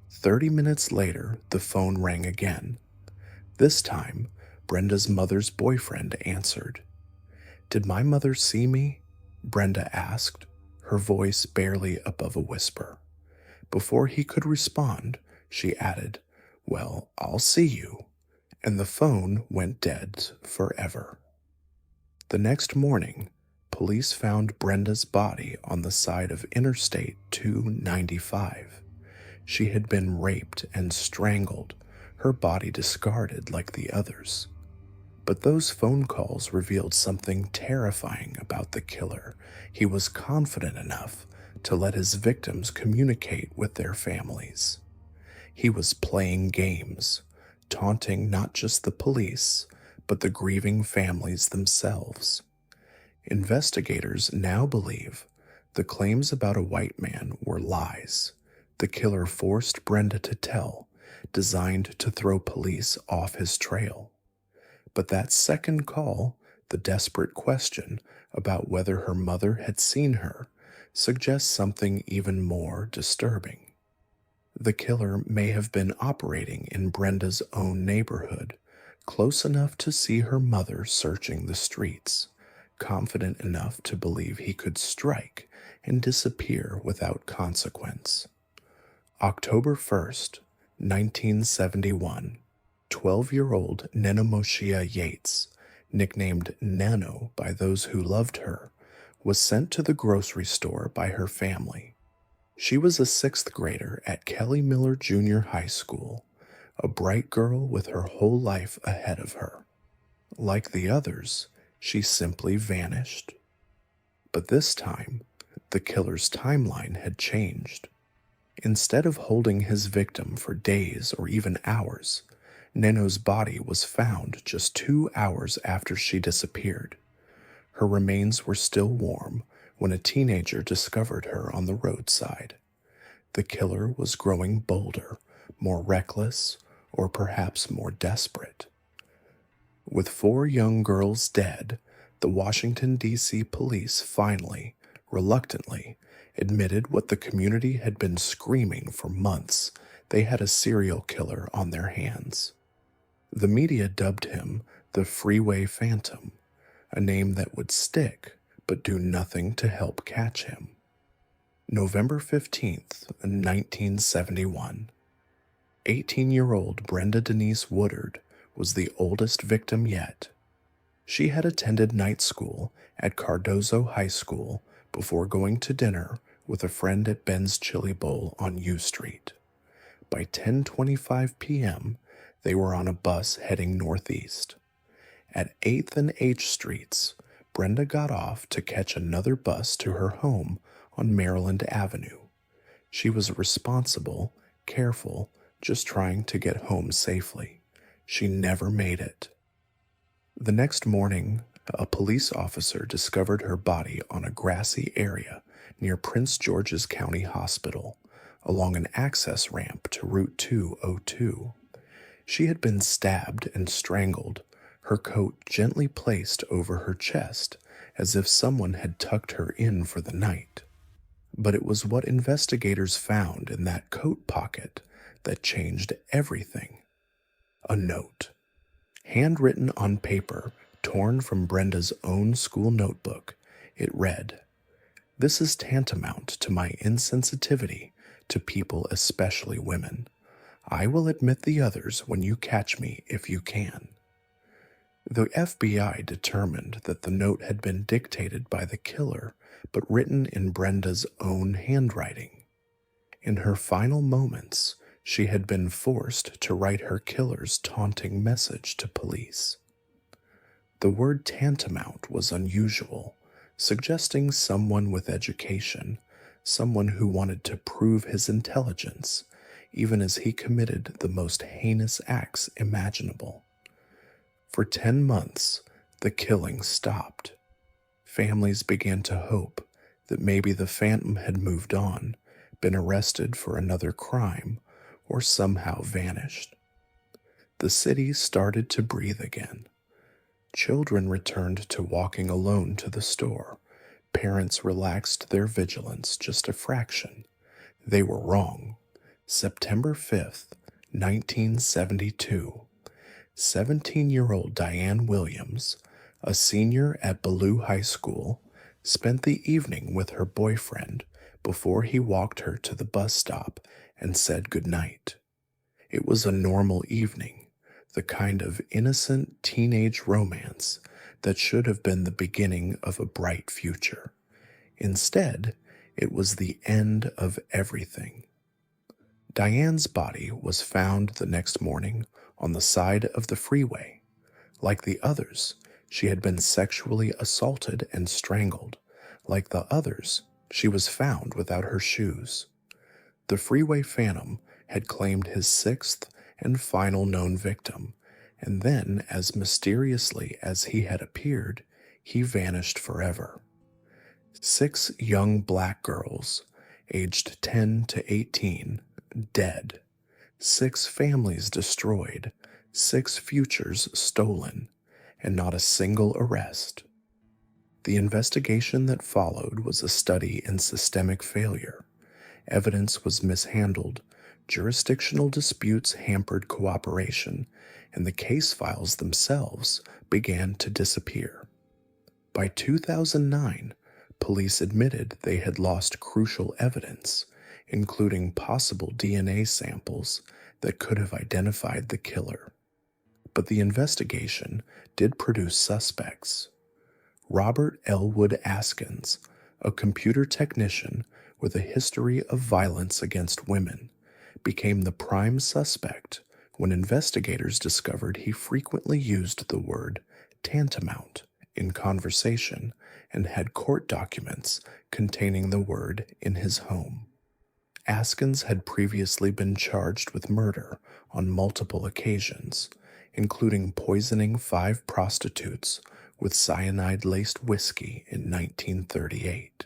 S1: 30 minutes later, the phone rang again. This time, Brenda's mother's boyfriend answered. "Did my mother see me?" Brenda asked, her voice barely above a whisper. Before he could respond, she added, "Well, I'll see you," and the phone went dead forever. The next morning, police found Brenda's body on the side of Interstate 295. She had been raped and strangled, her body discarded like the others. But those phone calls revealed something terrifying about the killer. He was confident enough to let his victims communicate with their families. He was playing games, taunting not just the police, but the grieving families themselves. Investigators now believe the claims about a white man were lies. The killer forced Brenda to tell, designed to throw police off his trail. But that second call, the desperate question about whether her mother had seen her, suggests something even more disturbing. The killer may have been operating in Brenda's own neighborhood, close enough to see her mother searching the streets, confident enough to believe he could strike and disappear without consequence. October 1st, 1971, 12-year-old Nenomoshia Yates, nicknamed Nano by those who loved her, was sent to the grocery store by her family. She was a 6th grader at Kelly Miller Junior High School, a bright girl with her whole life ahead of her. Like the others, she simply vanished. But this time, the killer's timeline had changed. Instead of holding his victim for days or even hours, Neno's body was found just 2 hours after she disappeared. Her remains were still warm when a teenager discovered her on the roadside. The killer was growing bolder, more reckless, or perhaps more desperate. With 4 young girls dead, the Washington, D.C. police finally, reluctantly, admitted what the community had been screaming for months: they had a serial killer on their hands. The media dubbed him the Freeway Phantom, a name that would stick but do nothing to help catch him. November 15th, 1971. 18-year-old Brenda Denise Woodard was the oldest victim yet. She had attended night school at Cardozo High School before going to dinner with a friend at Ben's Chili Bowl on U Street. By 10:25 p.m., they were on a bus heading northeast. At 8th and H Streets, Brenda got off to catch another bus to her home on Maryland Avenue. She was responsible, careful, just trying to get home safely. She never made it. The next morning, a police officer discovered her body on a grassy area near Prince George's County Hospital, along an access ramp to Route 202. She had been stabbed and strangled, her coat gently placed over her chest as if someone had tucked her in for the night. But it was what investigators found in that coat pocket that changed everything. A note, handwritten on paper, torn from Brenda's own school notebook. It read, "This is tantamount to my insensitivity to people, especially women. I will admit the others when you catch me if you can." The FBI determined that the note had been dictated by the killer, but written in Brenda's own handwriting. In her final moments, she had been forced to write her killer's taunting message to police. The word tantamount was unusual, suggesting someone with education, someone who wanted to prove his intelligence, even as he committed the most heinous acts imaginable. For 10 months, the killing stopped. Families began to hope that maybe the phantom had moved on, been arrested for another crime, or somehow vanished. The city started to breathe again. Children returned to walking alone to the store. Parents relaxed their vigilance just a fraction. They were wrong. September 5th, 1972. 17-year-old Diane Williams, a senior at Ballou High School, spent the evening with her boyfriend before he walked her to the bus stop and said goodnight. It was a normal evening, the kind of innocent teenage romance that should have been the beginning of a bright future. Instead, it was the end of everything. Diane's body was found the next morning on the side of the freeway. Like the others, she had been sexually assaulted and strangled. Like the others, she was found without her shoes. The Freeway Phantom had claimed his 6th and final known victim, and then, as mysteriously as he had appeared, he vanished forever. 6 young black girls, aged 10 to 18, dead. 6 families destroyed, 6 futures stolen, and not a single arrest. The investigation that followed was a study in systemic failure. Evidence was mishandled, jurisdictional disputes hampered cooperation, and the case files themselves began to disappear. By 2009, police admitted they had lost crucial evidence, including possible DNA samples that could have identified the killer. But the investigation did produce suspects. Robert Elwood Askins, a computer technician with a history of violence against women, became the prime suspect when investigators discovered he frequently used the word tantamount in conversation and had court documents containing the word in his home. Askins had previously been charged with murder on multiple occasions, including poisoning 5 prostitutes with cyanide-laced whiskey in 1938.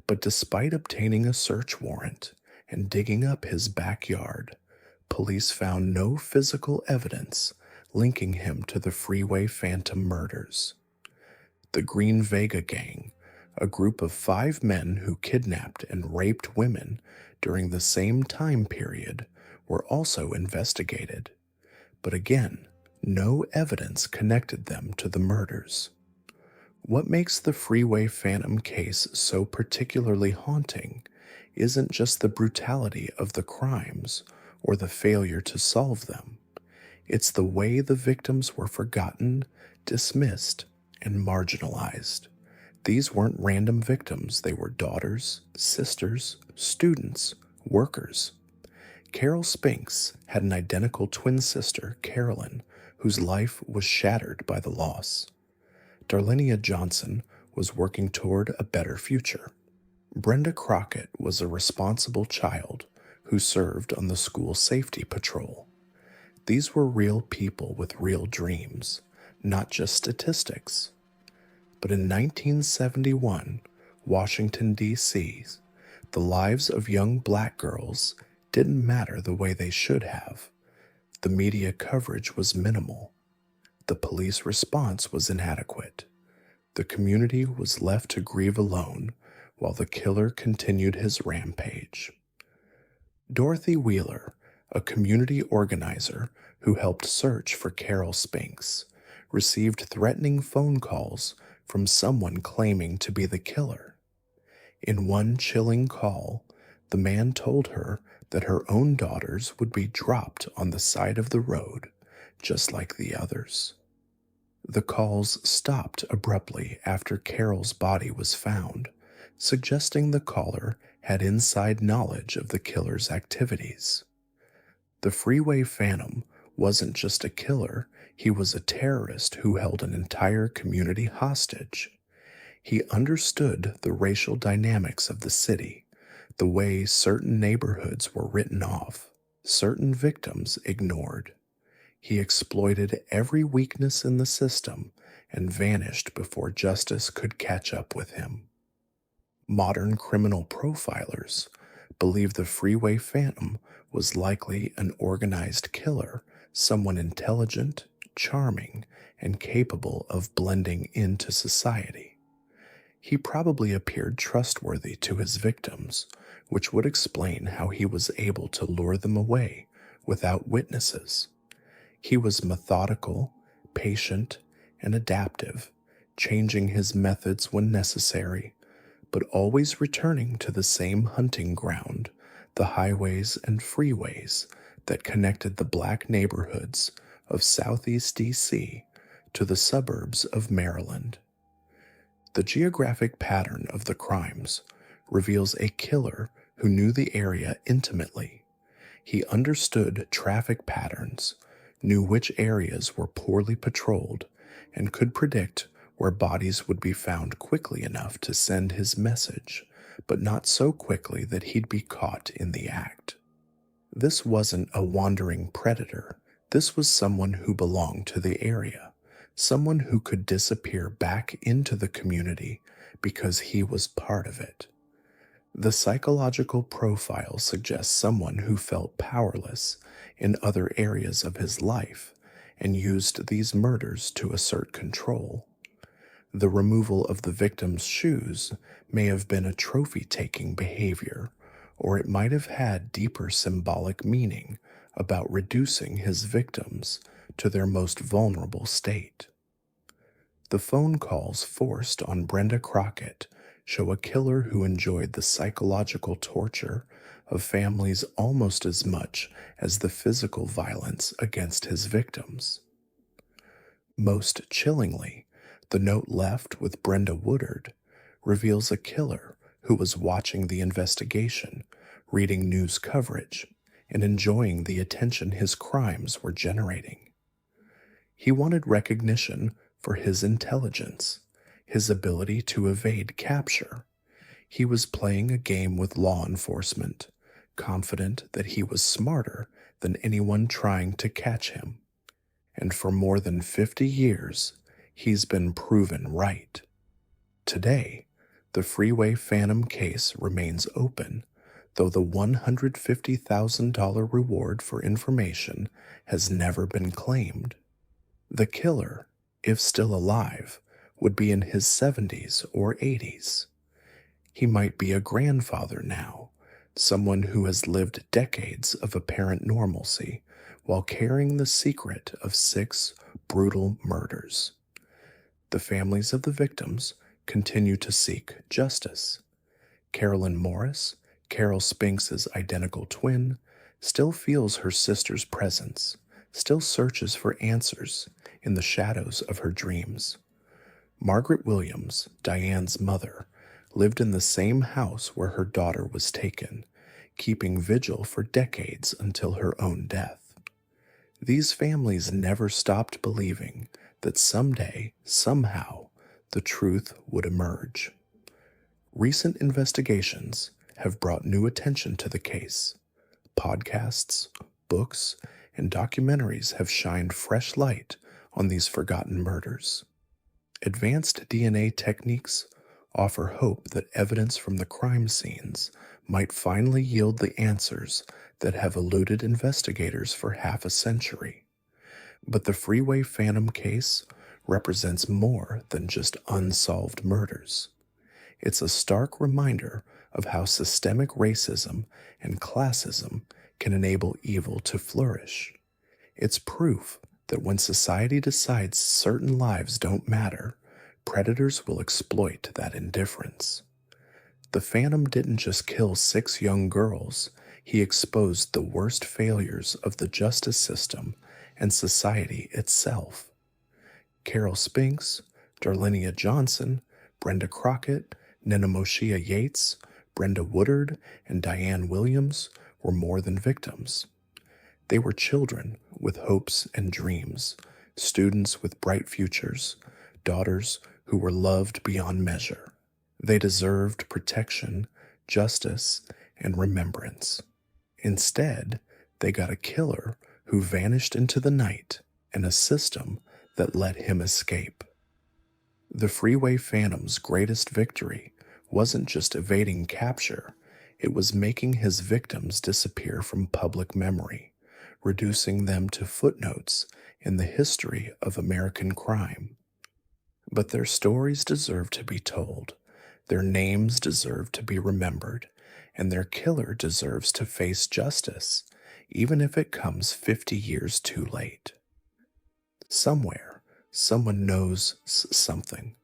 S1: But despite obtaining a search warrant, and digging up his backyard, police found no physical evidence linking him to the Freeway Phantom murders. The Green Vega Gang, a group of 5 men who kidnapped and raped women during the same time period, were also investigated, but again, no evidence connected them to the murders. What makes the Freeway Phantom case so particularly haunting isn't just the brutality of the crimes or the failure to solve them. It's the way the victims were forgotten, dismissed, and marginalized. These weren't random victims, they were daughters, sisters, students, workers. Carol Spinks had an identical twin sister, Carolyn, whose life was shattered by the loss. Darlenia Johnson was working toward a better future. Brenda Crockett was a responsible child who served on the school safety patrol. These were real people with real dreams, not just statistics. But in 1971, Washington, D.C., the lives of young black girls didn't matter the way they should have. The media coverage was minimal. The police response was inadequate. The community was left to grieve alone while the killer continued his rampage. Dorothy Wheeler, a community organizer who helped search for Carol Spinks, received threatening phone calls from someone claiming to be the killer. In one chilling call, the man told her that her own daughters would be dropped on the side of the road, just like the others. The calls stopped abruptly after Carol's body was found, suggesting the caller had inside knowledge of the killer's activities. The Freeway Phantom wasn't just a killer, he was a terrorist who held an entire community hostage. He understood the racial dynamics of the city, the way certain neighborhoods were written off, certain victims ignored. He exploited every weakness in the system and vanished before justice could catch up with him. Modern criminal profilers believe the Freeway Phantom was likely an organized killer, someone intelligent, charming, and capable of blending into society. He probably appeared trustworthy to his victims, which would explain how he was able to lure them away without witnesses. He was methodical, patient, and adaptive, changing his methods when necessary, but always returning to the same hunting ground, the highways and freeways that connected the black neighborhoods of Southeast D.C. to the suburbs of Maryland. The geographic pattern of the crimes reveals a killer who knew the area intimately. He understood traffic patterns, knew which areas were poorly patrolled, and could predict where bodies would be found quickly enough to send his message, but not so quickly that he'd be caught in the act. This wasn't a wandering predator. This was someone who belonged to the area, someone who could disappear back into the community because he was part of it. The psychological profile suggests someone who felt powerless in other areas of his life and used these murders to assert control. The removal of the victim's shoes may have been a trophy-taking behavior, or it might have had deeper symbolic meaning about reducing his victims to their most vulnerable state. The phone calls forced on Brenda Crockett show a killer who enjoyed the psychological torture of families almost as much as the physical violence against his victims. Most chillingly, the note left with Brenda Woodard reveals a killer who was watching the investigation, reading news coverage, and enjoying the attention his crimes were generating. He wanted recognition for his intelligence, his ability to evade capture. He was playing a game with law enforcement, confident that he was smarter than anyone trying to catch him. And for more than 50 years, he's been proven right. Today, the Freeway Phantom case remains open, though the $150,000 reward for information has never been claimed. The killer, if still alive, would be in his 70s or 80s. He might be a grandfather now, someone who has lived decades of apparent normalcy while carrying the secret of 6 brutal murders. The families of the victims continue to seek justice. Carolyn Morris, Carol Spinks's identical twin, still feels her sister's presence, still searches for answers in the shadows of her dreams. Margaret Williams, Diane's mother, lived in the same house where her daughter was taken, keeping vigil for decades until her own death. These families never stopped believing that someday, somehow, the truth would emerge. Recent investigations have brought new attention to the case. Podcasts, books, and documentaries have shined fresh light on these forgotten murders. Advanced DNA techniques offer hope that evidence from the crime scenes might finally yield the answers that have eluded investigators for half a century. But the Freeway Phantom case represents more than just unsolved murders. It's a stark reminder of how systemic racism and classism can enable evil to flourish. It's proof that when society decides certain lives don't matter, predators will exploit that indifference. The Phantom didn't just kill 6 young girls, he exposed the worst failures of the justice system and society itself. Carol Spinks, Darlinia Johnson, Brenda Crockett, Nenemoshia Yates, Brenda Woodard, and Diane Williams were more than victims. They were children with hopes and dreams, students with bright futures, daughters who were loved beyond measure. They deserved protection, justice, and remembrance. Instead, they got a killer who vanished into the night and a system that let him escape. The Freeway Phantom's greatest victory wasn't just evading capture, it was making his victims disappear from public memory, reducing them to footnotes in the history of American crime. But their stories deserve to be told, their names deserve to be remembered, and their killer deserves to face justice, even if it comes 50 years too late. Somewhere, someone knows something.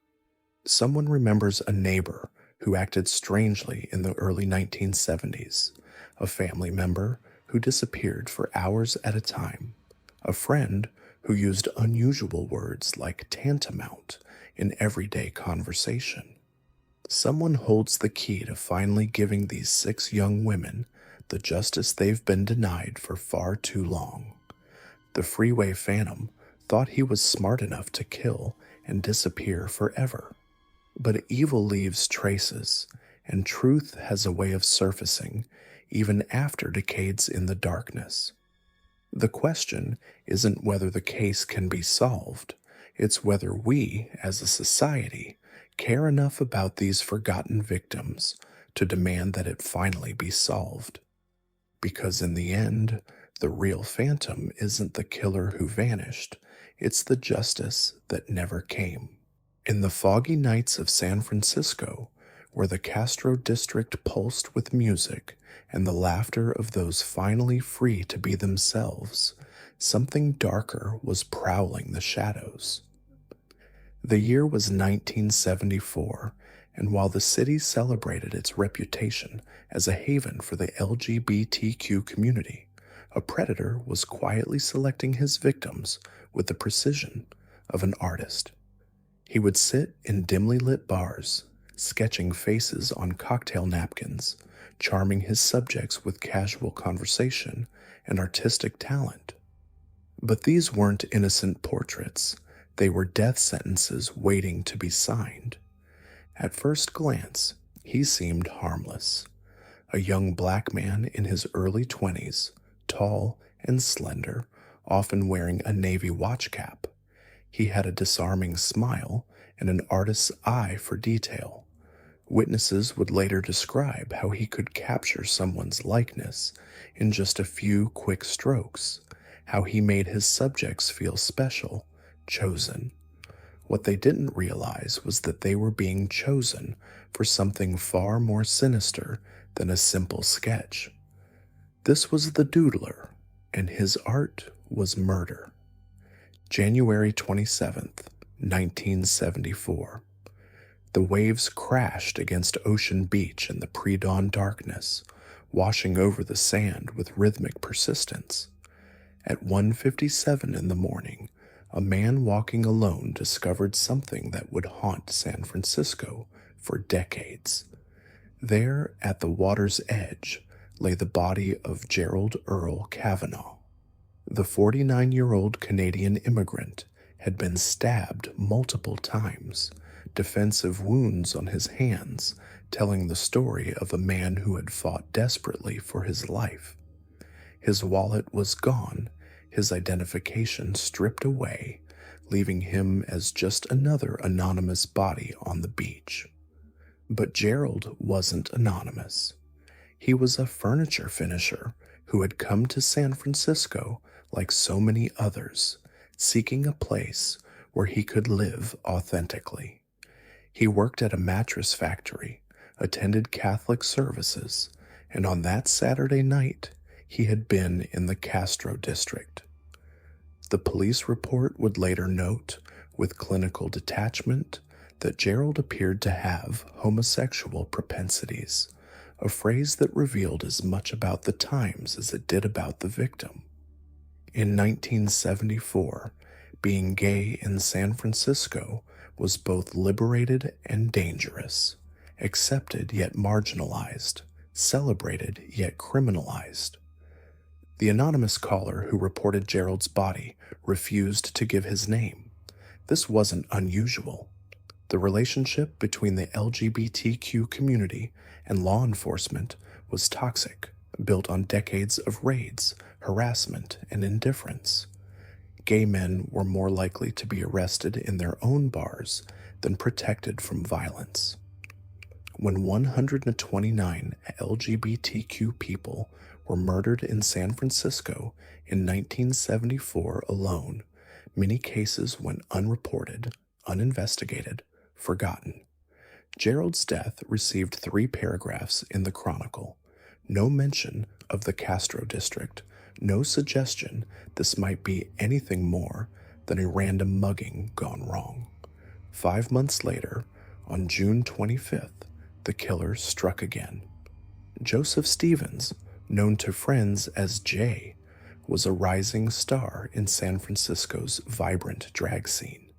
S1: Someone remembers a neighbor who acted strangely in the early 1970s, a family member who disappeared for hours at a time, a friend who used unusual words like tantamount in everyday conversation. Someone holds the key to finally giving these 6 young women the justice they've been denied for far too long. The Freeway Phantom thought he was smart enough to kill and disappear forever. But evil leaves traces, and truth has a way of surfacing even after decades in the darkness. The question isn't whether the case can be solved, it's whether we, as a society, care enough about these forgotten victims to demand that it finally be solved. Because in the end, the real phantom isn't the killer who vanished, it's the justice that never came. In the foggy nights of San Francisco, where the Castro district pulsed with music and the laughter of those finally free to be themselves, something darker was prowling the shadows. The year was 1974, and while the city celebrated its reputation as a haven for the LGBTQ community, a predator was quietly selecting his victims with the precision of an artist. He would sit in dimly lit bars, sketching faces on cocktail napkins, charming his subjects with casual conversation and artistic talent. But these weren't innocent portraits. They were death sentences waiting to be signed. At first glance, he seemed harmless. A young black man in his early 20s, tall and slender, often wearing a navy watch cap. He had a disarming smile and an artist's eye for detail. Witnesses would later describe how he could capture someone's likeness in just a few quick strokes, how he made his subjects feel special, chosen. What they didn't realize was that they were being chosen for something far more sinister than a simple sketch. This was the Doodler, and his art was murder. January 27th, 1974. The waves crashed against Ocean Beach in the pre-dawn darkness, washing over the sand with rhythmic persistence. At 1:57 in the morning, a man walking alone discovered something that would haunt San Francisco for decades. There, at the water's edge, lay the body of Gerald Earl Kavanaugh. The 49-year-old Canadian immigrant had been stabbed multiple times, defensive wounds on his hands telling the story of a man who had fought desperately for his life. His wallet was gone, his identification stripped away, leaving him as just another anonymous body on the beach. But Gerald wasn't anonymous. He was a furniture finisher who had come to San Francisco like so many others, seeking a place where he could live authentically. He worked at a mattress factory, attended Catholic services, and on that Saturday night, he had been in the Castro district. The police report would later note, with clinical detachment, that Gerald appeared to have homosexual propensities, a phrase that revealed as much about the times as it did about the victim. In 1974, being gay in San Francisco was both liberated and dangerous, accepted yet marginalized, celebrated yet criminalized. The anonymous caller who reported Gerald's body refused to give his name. This wasn't unusual. The relationship between the LGBTQ community and law enforcement was toxic, built on decades of raids, harassment, and indifference. Gay men were more likely to be arrested in their own bars than protected from violence. When 129 LGBTQ people were murdered in San Francisco in 1974 alone, many cases went unreported, uninvestigated, forgotten. Gerald's death received 3 paragraphs in the Chronicle. No mention of the Castro district, no suggestion this might be anything more than a random mugging gone wrong. 5 months later, on June 25th, the killer struck again. Joseph Stevens, known to friends as Jay, was a rising star in San Francisco's vibrant drag scene.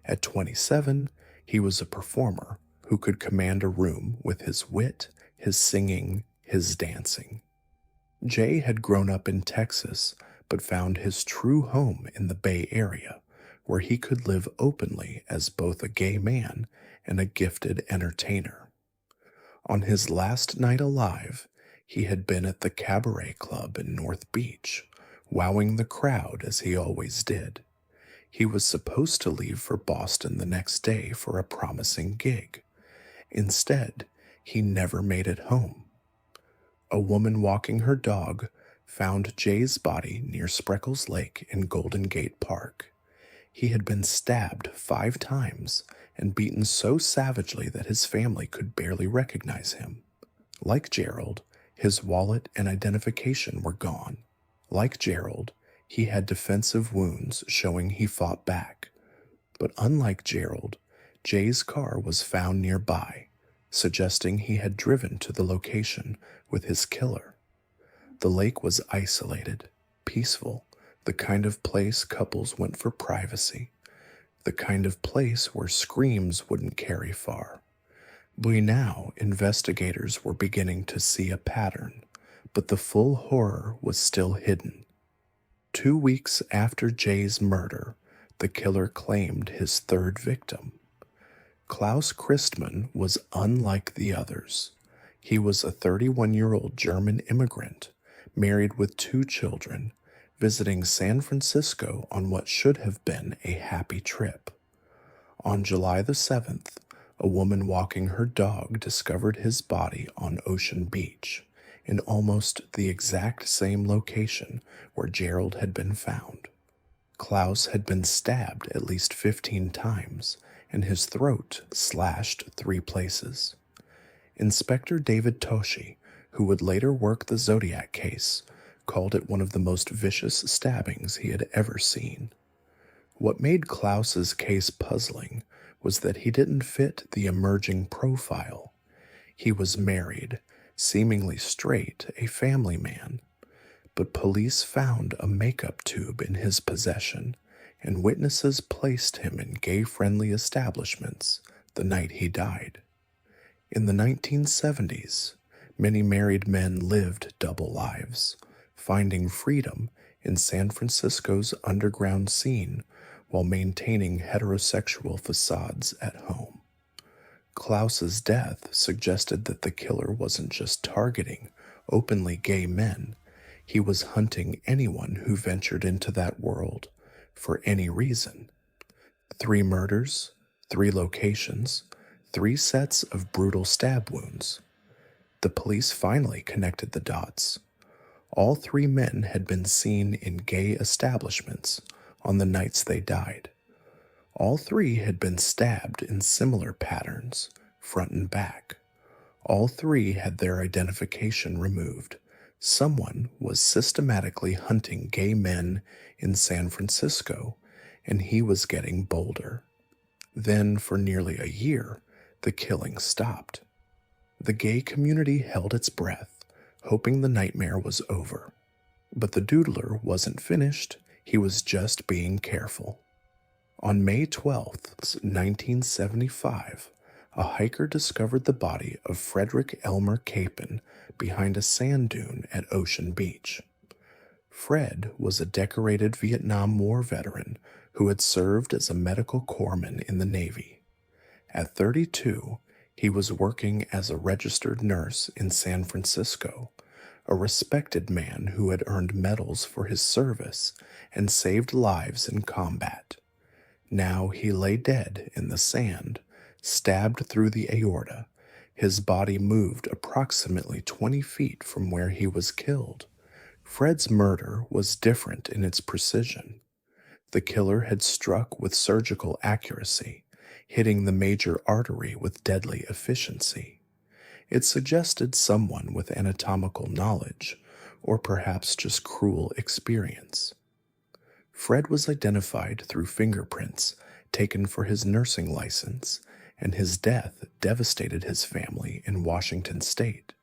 S1: At 27, he was a performer who could command a room with his wit, his singing, his dancing. Jay had grown up in Texas, but found his true home in the Bay Area, where he could live openly as both a gay man and a gifted entertainer. On his last night alive, he had been at the Cabaret Club in North Beach, wowing the crowd as he always did. He was supposed to leave for Boston the next day for a promising gig. Instead, he never made it home. A woman walking her dog found Jay's body near Spreckles Lake in Golden Gate Park. He had been stabbed 5 times and beaten so savagely that his family could barely recognize him. Like Gerald, his wallet and identification were gone. Like Gerald, he had defensive wounds showing he fought back. But unlike Gerald, Jay's car was found nearby, suggesting he had driven to the location with his killer. The lake was isolated, peaceful, the kind of place couples went for privacy, the kind of place where screams wouldn't carry far. By now, investigators were beginning to see a pattern, but the full horror was still hidden. 2 weeks after Jay's murder, the killer claimed his 3rd victim. Klaus Christmann was unlike the others. He was a 31-year-old German immigrant, married with 2 children, visiting San Francisco on what should have been a happy trip. On July the 7th, A woman walking her dog discovered his body on Ocean Beach, in almost the exact same location where Gerald had been found. Klaus had been stabbed at least 15 times and his throat slashed 3 places. Inspector David Toshi, who would later work the Zodiac case, called it one of the most vicious stabbings he had ever seen. What made Klaus's case puzzling was that he didn't fit the emerging profile. He was married, seemingly straight, a family man, but police found a makeup tube in his possession, and witnesses placed him in gay-friendly establishments the night he died. In the 1970s, many married men lived double lives, finding freedom in San Francisco's underground scene while maintaining heterosexual facades at home. Klaus's death suggested that the killer wasn't just targeting openly gay men, he was hunting anyone who ventured into that world for any reason. 3 murders, 3 locations, 3 sets of brutal stab wounds. The police finally connected the dots. All 3 men had been seen in gay establishments on the nights they died. All 3 had been stabbed in similar patterns, front and back. All 3 had their identification removed. Someone was systematically hunting gay men in San Francisco, and he was getting bolder. Then, for nearly a year, the killing stopped. The gay community held its breath, hoping the nightmare was over. But the doodler wasn't finished, he was just being careful. On May 12th, 1975, a hiker discovered the body of Frederick Elmer Capon behind a sand dune at Ocean Beach. Fred was a decorated Vietnam War veteran who had served as a medical corpsman in the Navy. At 32, he was working as a registered nurse in San Francisco, a respected man who had earned medals for his service and saved lives in combat. Now he lay dead in the sand, stabbed through the aorta. His body moved approximately 20 feet from where he was killed. Fred's murder was different in its precision. The killer had struck with surgical accuracy, hitting the major artery with deadly efficiency. It suggested someone with anatomical knowledge, or perhaps just cruel experience. Fred was identified through fingerprints taken for his nursing license, and his death devastated his family in Washington state.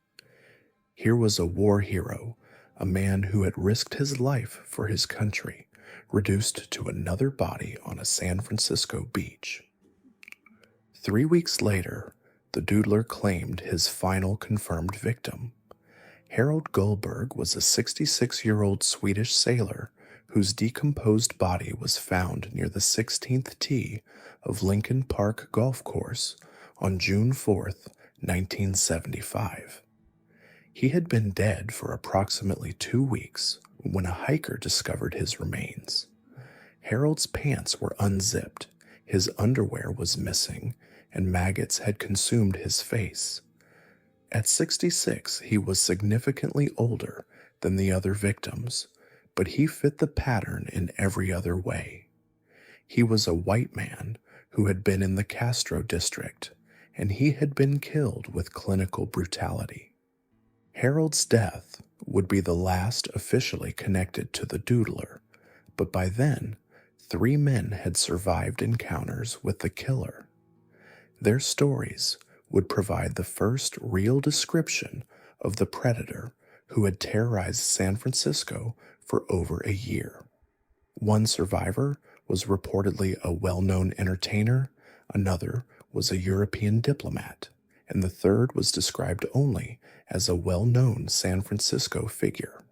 S1: Here was a war hero, a man who had risked his life for his country, reduced to another body on a San Francisco beach. 3 weeks later, the doodler claimed his final confirmed victim. Harold Goldberg was a 66-year-old Swedish sailor whose decomposed body was found near the 16th tee of Lincoln Park Golf Course on June 4th, 1975. He had been dead for approximately 2 weeks when a hiker discovered his remains. Harold's pants were unzipped, his underwear was missing, and maggots had consumed his face. At 66, he was significantly older than the other victims, but he fit the pattern in every other way. He was a white man who had been in the Castro district, and he had been killed with clinical brutality. Harold's death would be the last officially connected to the doodler, but by then, 3 men had survived encounters with the killer. Their stories would provide the first real description of the predator who had terrorized San Francisco for over a year. One survivor was reportedly a well-known entertainer, another was a European diplomat, and the third was described only as a well-known San Francisco figure.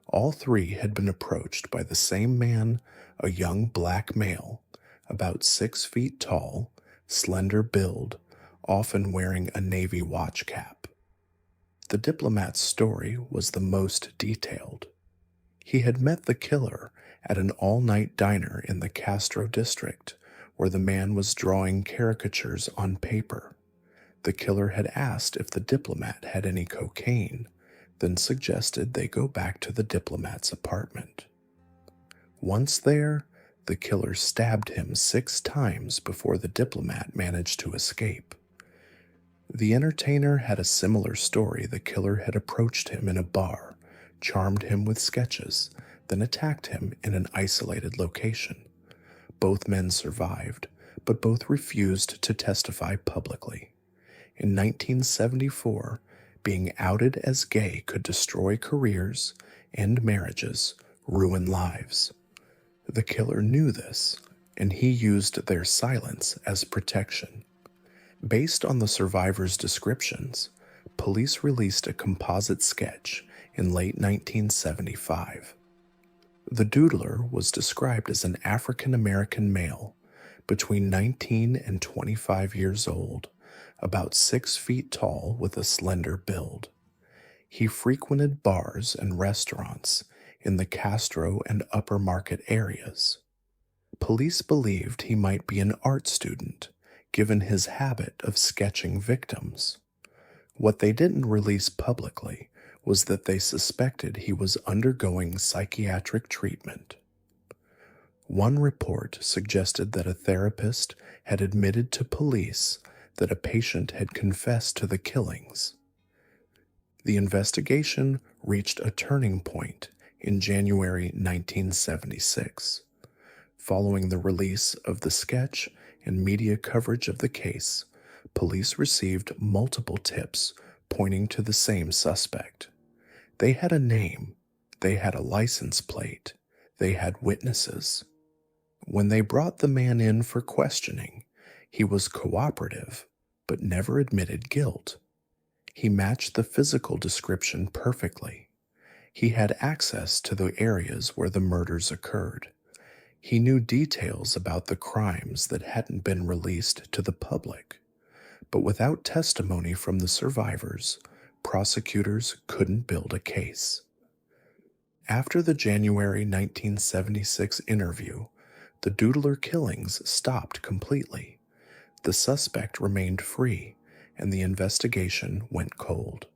S1: All 3 had been approached by the same man, a young black male, about 6 feet tall, slender build, often wearing a Navy watch cap. The diplomat's story was the most detailed. He had met the killer at an all-night diner in the Castro district, where the man was drawing caricatures on paper. The killer had asked if the diplomat had any cocaine, then suggested they go back to the diplomat's apartment. Once there, the killer stabbed him 6 times before the diplomat managed to escape. The entertainer had a similar story. The killer had approached him in a bar, charmed him with sketches, then attacked him in an isolated location. Both men survived, but both refused to testify publicly. In 1974, being outed as gay could destroy careers, end marriages, ruin lives. The killer knew this, and he used their silence as protection. Based on the survivors' descriptions, police released a composite sketch in late 1975. The doodler was described as an African American male between 19 and 25 years old, about 6 feet tall with a slender build. He frequented bars and restaurants in the Castro and Upper Market areas. Police believed he might be an art student, given his habit of sketching victims. What they didn't release publicly was that they suspected he was undergoing psychiatric treatment. One report suggested that a therapist had admitted to police that a patient had confessed to the killings. The investigation reached a turning point in January 1976. Following the release of the sketch and media coverage of the case, police received multiple tips pointing to the same suspect. They had a name, they had a license plate, they had witnesses. When they brought the man in for questioning, he was cooperative, but never admitted guilt. He matched the physical description perfectly. He had access to the areas where the murders occurred. He knew details about the crimes that hadn't been released to the public. But without testimony from the survivors, prosecutors couldn't build a case. After the January 1976 interview, the Doodler killings stopped completely. The suspect remained free, and the investigation went cold.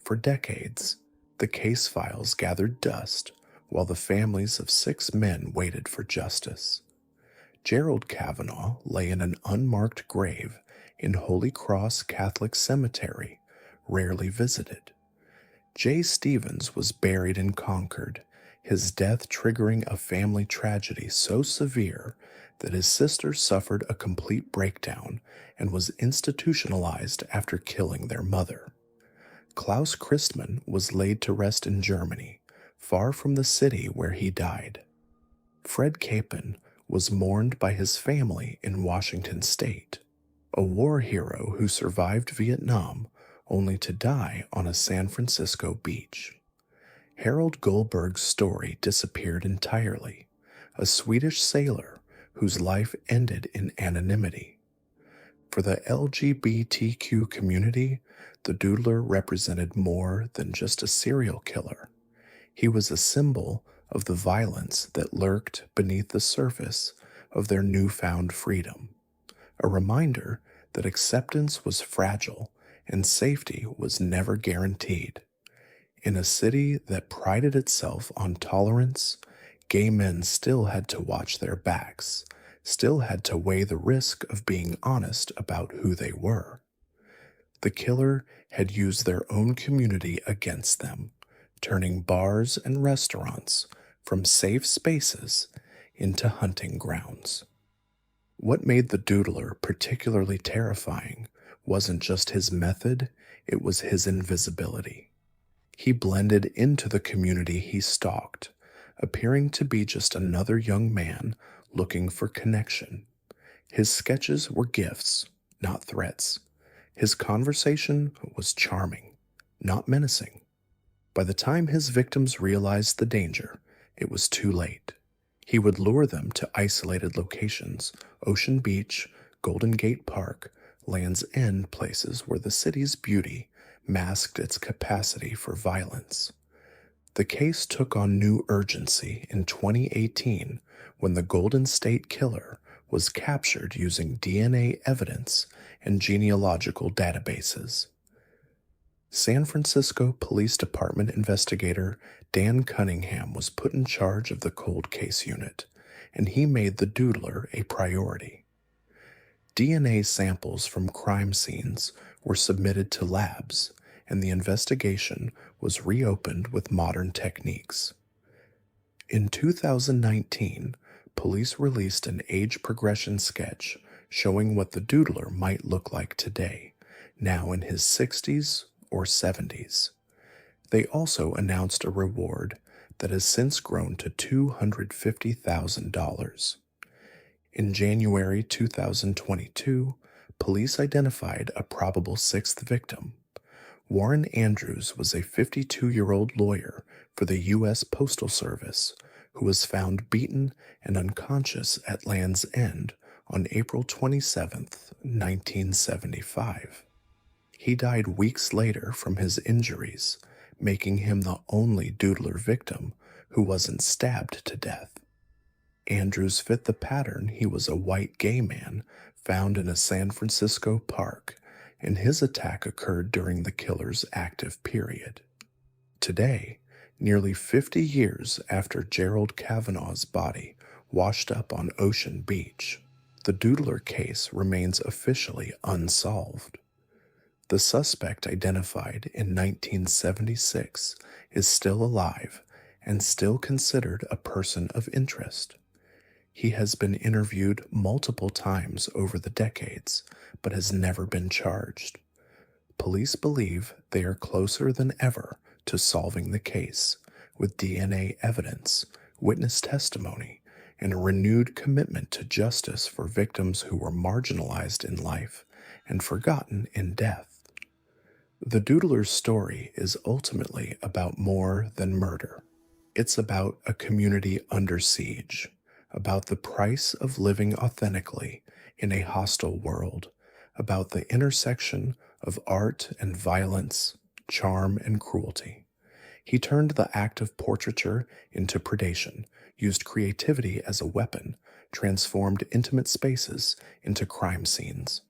S1: For decades, the case files gathered dust while the families of 6 men waited for justice. Gerald Kavanaugh lay in an unmarked grave in Holy Cross Catholic Cemetery, rarely visited. Jay Stevens was buried in Concord, his death triggering a family tragedy so severe that his sister suffered a complete breakdown and was institutionalized after killing their mother. Klaus Christmann was laid to rest in Germany, far from the city where he died. Fred Capon was mourned by his family in Washington state, a war hero who survived Vietnam only to die on a San Francisco beach. Harold Goldberg's story disappeared entirely, a Swedish sailor whose life ended in anonymity. For the LGBTQ community, the Doodler represented more than just a serial killer. He was a symbol of the violence that lurked beneath the surface of their newfound freedom, a reminder that acceptance was fragile and safety was never guaranteed. In a city that prided itself on tolerance, gay men still had to watch their backs, still had to weigh the risk of being honest about who they were. The killer had used their own community against them, turning bars and restaurants from safe spaces into hunting grounds. What made the Doodler particularly terrifying wasn't just his method, it was his invisibility. He blended into the community he stalked, appearing to be just another young man looking for connection. His sketches were gifts, not threats. His conversation was charming, not menacing. By the time his victims realized the danger, it was too late. He would lure them to isolated locations, Ocean Beach, Golden Gate Park, Land's End, places where the city's beauty masked its capacity for violence. The case took on new urgency in 2018 when the Golden State Killer was captured using DNA evidence and genealogical databases. San Francisco Police Department investigator Dan Cunningham was put in charge of the cold case unit, and he made the doodler a priority. DNA samples from crime scenes were submitted to labs, and the investigation was reopened with modern techniques. In 2019, police released an age progression sketch showing what the doodler might look like today, now in his 60s or 70s. They also announced a reward that has since grown to $250,000. In January 2022, police identified a probable sixth victim. Warren Andrews was a 52-year-old lawyer for the U.S. Postal Service who was found beaten and unconscious at Land's End on April 27, 1975. He died weeks later from his injuries, making him the only doodler victim who wasn't stabbed to death. Andrews fit the pattern. He was a white gay man found in a San Francisco park, and his attack occurred during the killer's active period. Today, nearly 50 years after Gerald Kavanaugh's body washed up on Ocean Beach, the doodler case remains officially unsolved. The suspect identified in 1976 is still alive and still considered a person of interest. He has been interviewed multiple times over the decades, but has never been charged. Police believe they are closer than ever to solving the case, with DNA evidence, witness testimony, and a renewed commitment to justice for victims who were marginalized in life and forgotten in death. The doodler's story is ultimately about more than murder. It's about a community under siege, about the price of living authentically in a hostile world, about the intersection of art and violence, charm and cruelty. He turned the act of portraiture into predation, used creativity as a weapon, transformed intimate spaces into crime scenes.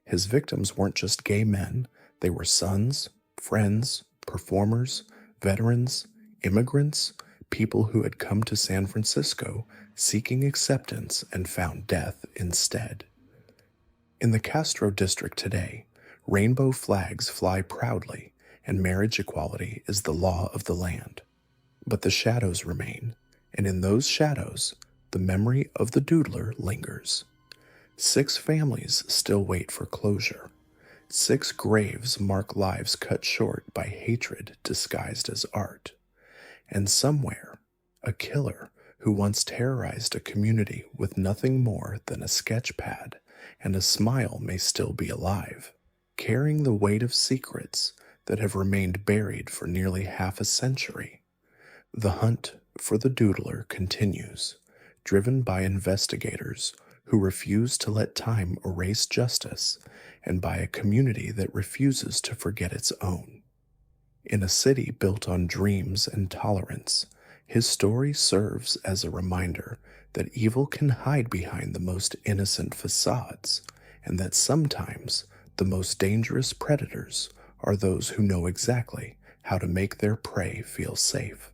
S1: His victims weren't just gay men, they were sons, friends, performers, veterans, immigrants, people who had come to San Francisco seeking acceptance and found death instead. In the Castro district today, rainbow flags fly proudly and marriage equality is the law of the land. But the shadows remain, and in those shadows, the memory of the doodler lingers. 6 families still wait for closure. 6 graves mark lives cut short by hatred disguised as art. And somewhere, a killer who once terrorized a community with nothing more than a sketch pad and a smile may still be alive, carrying the weight of secrets that have remained buried for nearly half a century. The hunt for the doodler continues, driven by investigators who refuse to let time erase justice and by a community that refuses to forget its own. In a city built on dreams and tolerance, his story serves as a reminder that evil can hide behind the most innocent facades, and that sometimes the most dangerous predators are those who know exactly how to make their prey feel safe.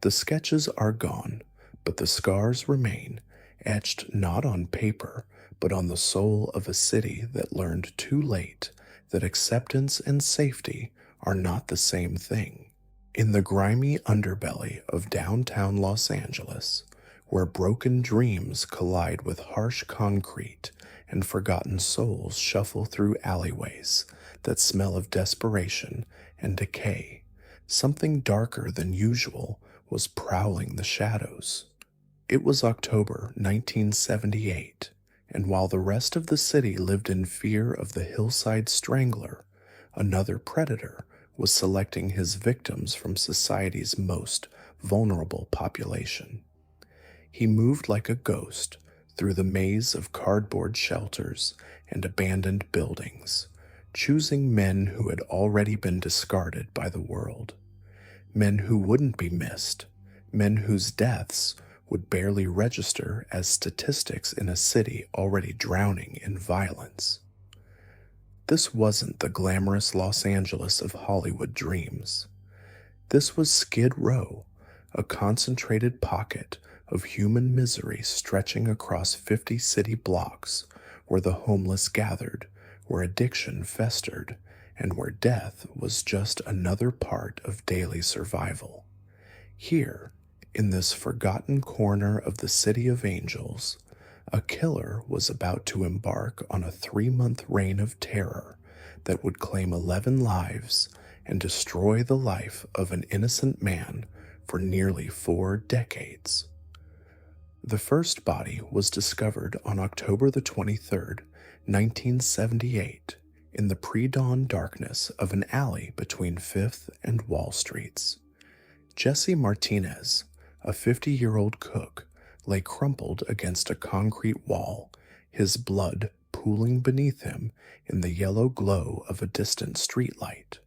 S1: The sketches are gone, but the scars remain, etched not on paper, but on the soul of a city that learned too late that acceptance and safety are not the same thing. In the grimy underbelly of downtown Los Angeles, where broken dreams collide with harsh concrete and forgotten souls shuffle through alleyways that smell of desperation and decay, something darker than usual was prowling the shadows. It was October 1978, and while the rest of the city lived in fear of the hillside strangler, another predator was selecting his victims from society's most vulnerable population. He moved like a ghost through the maze of cardboard shelters and abandoned buildings, choosing men who had already been discarded by the world. Men who wouldn't be missed, men whose deaths would barely register as statistics in a city already drowning in violence. This wasn't the glamorous Los Angeles of Hollywood dreams. This was Skid Row, a concentrated pocket of human misery stretching across 50 city blocks where the homeless gathered, where addiction festered, and where death was just another part of daily survival. Here, in this forgotten corner of the City of Angels, a killer was about to embark on a 3-month reign of terror that would claim 11 lives and destroy the life of an innocent man for nearly 4 decades. The first body was discovered on October the 23rd, 1978, in the pre-dawn darkness of an alley between 5th and Wall Streets. Jesse Martinez, a 50-year-old cook, lay crumpled against a concrete wall, his blood pooling beneath him in the yellow glow of a distant streetlight.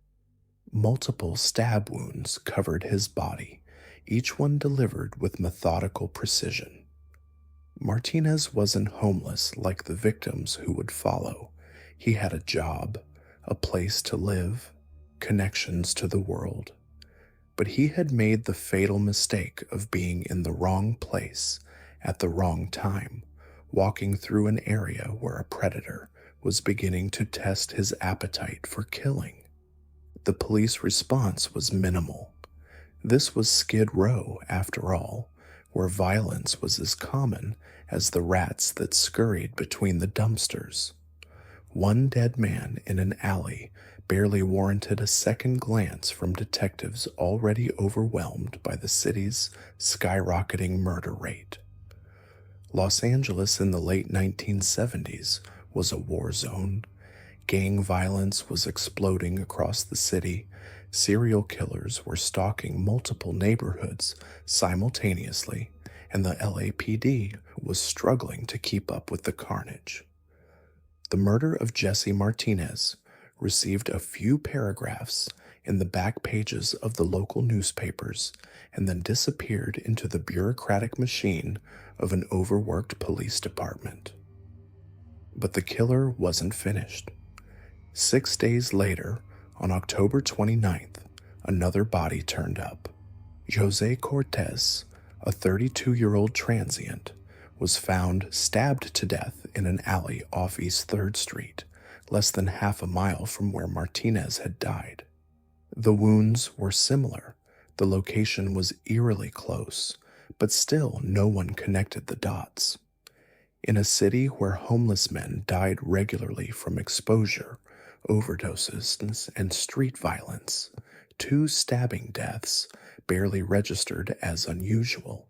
S1: Multiple stab wounds covered his body, each one delivered with methodical precision. Martinez wasn't homeless like the victims who would follow. He had a job, a place to live, connections to the world. But he had made the fatal mistake of being in the wrong place at the wrong time, walking through an area where a predator was beginning to test his appetite for killing. The police response was minimal. This was Skid Row, after all, where violence was as common as the rats that scurried between the dumpsters. One dead man in an alley barely warranted a second glance from detectives already overwhelmed by the city's skyrocketing murder rate. Los Angeles in the late 1970s was a war zone. Gang violence was exploding across the city. Serial killers were stalking multiple neighborhoods simultaneously, and the LAPD was struggling to keep up with the carnage. The murder of Jesse Martinez received a few paragraphs in the back pages of the local newspapers and then disappeared into the bureaucratic machine of an overworked police department. But the killer wasn't finished. 6 days later, on October 29th, another body turned up. Jose Cortez, a 32-year-old transient, was found stabbed to death in an alley off East 3rd Street, less than half a mile from where Martinez had died. The wounds were similar. The location was eerily close, but still no one connected the dots. In a city where homeless men died regularly from exposure, overdoses, and street violence, 2 stabbing deaths barely registered as unusual.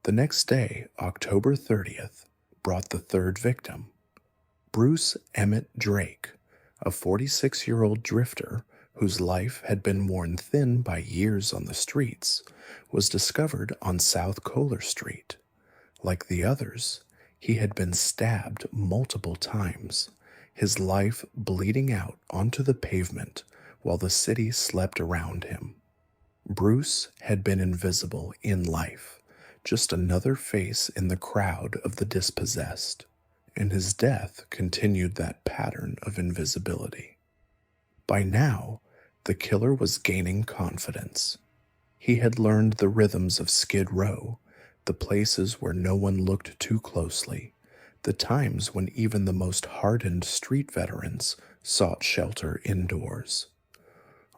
S1: The next day, October 30th, brought the third victim. Bruce Emmett Drake, a 46-year-old drifter whose life had been worn thin by years on the streets, was discovered on South Kohler Street. Like the others, he had been stabbed multiple times, his life bleeding out onto the pavement while the city slept around him. Bruce had been invisible in life, just another face in the crowd of the dispossessed, and his death continued that pattern of invisibility. By now, the killer was gaining confidence. He had learned the rhythms of Skid Row, the places where no one looked too closely, the times when even the most hardened street veterans sought shelter indoors.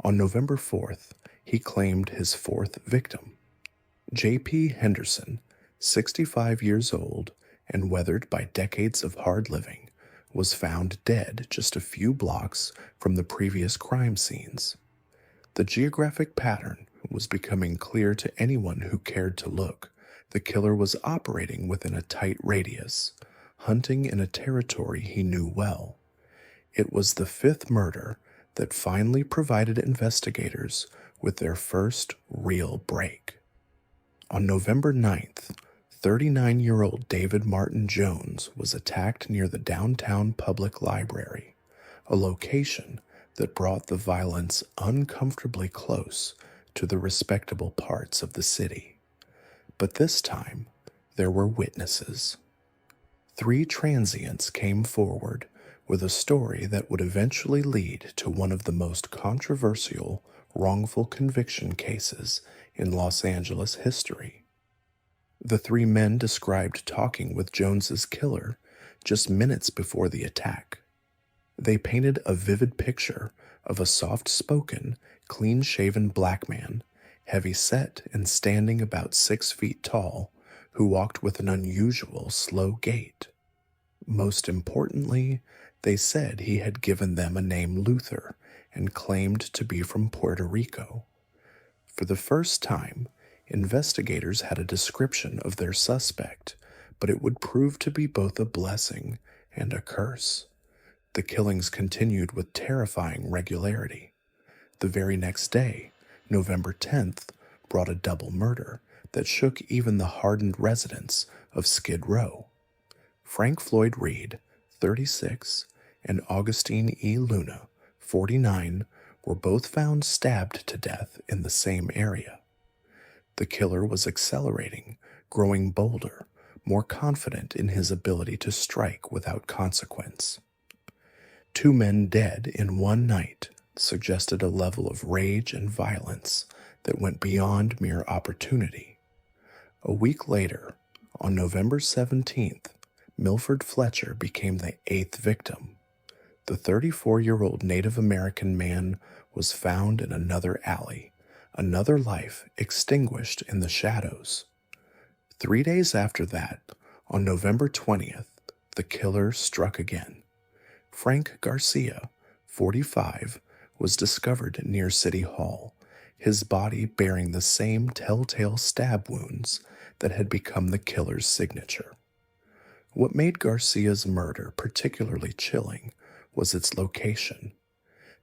S1: On November 4th, he claimed his 4th victim. J.P. Henderson, 65 years old and weathered by decades of hard living, was found dead just a few blocks from the previous crime scenes. The geographic pattern was becoming clear to anyone who cared to look. The killer was operating within a tight radius, hunting in a territory he knew well. It was the 5th murder that finally provided investigators with their first real break. On November 9th, 39-year-old David Martin Jones was attacked near the downtown public library, a location that brought the violence uncomfortably close to the respectable parts of the city. But this time, there were witnesses. 3 transients came forward with a story that would eventually lead to one of the most controversial wrongful conviction cases in Los Angeles history. The 3 men described talking with Jones's killer just minutes before the attack. They painted a vivid picture of a soft-spoken, clean-shaven black man, heavy-set and standing about 6 feet tall, who walked with an unusual, slow gait. Most importantly, they said he had given them a name Luther and claimed to be from Puerto Rico. For the first time, investigators had a description of their suspect, but it would prove to be both a blessing and a curse. The killings continued with terrifying regularity. The very next day, November 10th, brought a double murder that shook even the hardened residents of Skid Row. Frank Floyd Reed, 36, and Augustine E. Luna, 49, were both found stabbed to death in the same area. The killer was accelerating, growing bolder, more confident in his ability to strike without consequence. 2 men dead in one night suggested a level of rage and violence that went beyond mere opportunity. A week later, on November 17th, Milford Fletcher became the 8th victim. The 34-year-old Native American man was found in another alley, another life extinguished in the shadows. 3 days after that, on November 20th, the killer struck again. Frank Garcia, 45, was discovered near City Hall, his body bearing the same telltale stab wounds that had become the killer's signature. What made Garcia's murder particularly chilling was its location.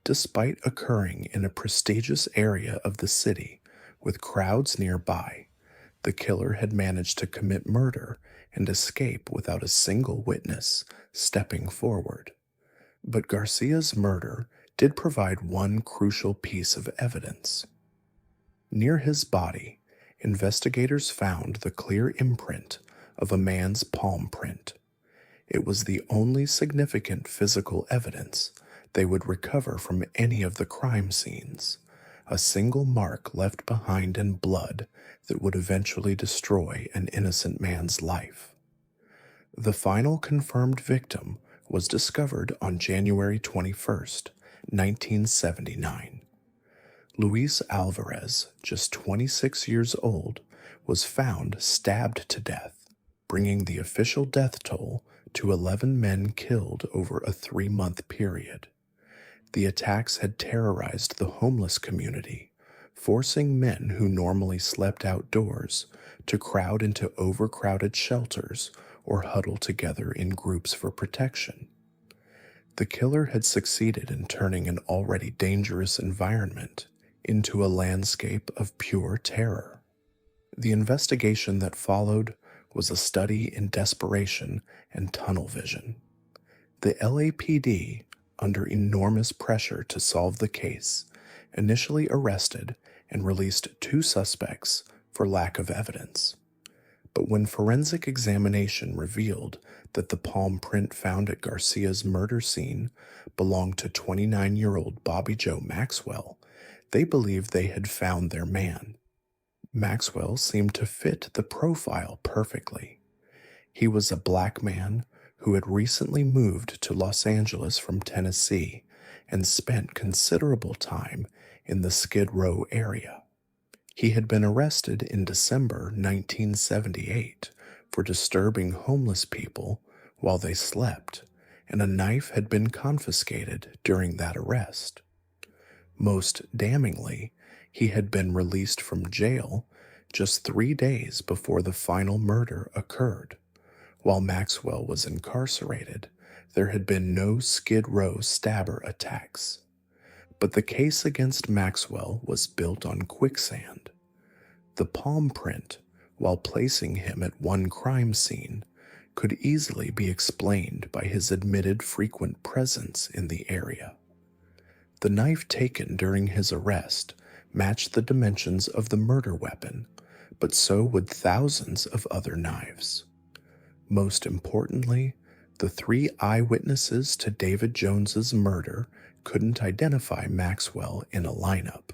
S1: Despite occurring in a prestigious area of the city with crowds nearby, the killer had managed to commit murder and escape without a single witness stepping forward. But Garcia's murder did provide one crucial piece of evidence. Near his body, investigators found the clear imprint of a man's palm print. It was the only significant physical evidence they would recover from any of the crime scenes, a single mark left behind in blood that would eventually destroy an innocent man's life. The final confirmed victim was discovered on January 21st, 1979. Luis Alvarez, just 26 years old, was found stabbed to death, bringing the official death toll to 11 men killed over a 3-month period. The attacks had terrorized the homeless community, forcing men who normally slept outdoors to crowd into overcrowded shelters or huddle together in groups for protection. The killer had succeeded in turning an already dangerous environment into a landscape of pure terror. The investigation that followed was a study in desperation and tunnel vision. The LAPD, under enormous pressure to solve the case, initially arrested and released 2 suspects for lack of evidence. But when forensic examination revealed that the palm print found at Garcia's murder scene belonged to 29-year-old Bobby Joe Maxwell, they believed they had found their man. Maxwell seemed to fit the profile perfectly. He was a black man who had recently moved to Los Angeles from Tennessee and spent considerable time in the Skid Row area. He had been arrested in December 1978 for disturbing homeless people while they slept, and a knife had been confiscated during that arrest. Most damningly, he had been released from jail just 3 days before the final murder occurred. While Maxwell was incarcerated, there had been no Skid Row stabber attacks. But the case against Maxwell was built on quicksand. The palm print, while placing him at one crime scene, could easily be explained by his admitted frequent presence in the area. The knife taken during his arrest matched the dimensions of the murder weapon, but so would thousands of other knives. Most importantly, the three eyewitnesses to David Jones's murder couldn't identify Maxwell in a lineup.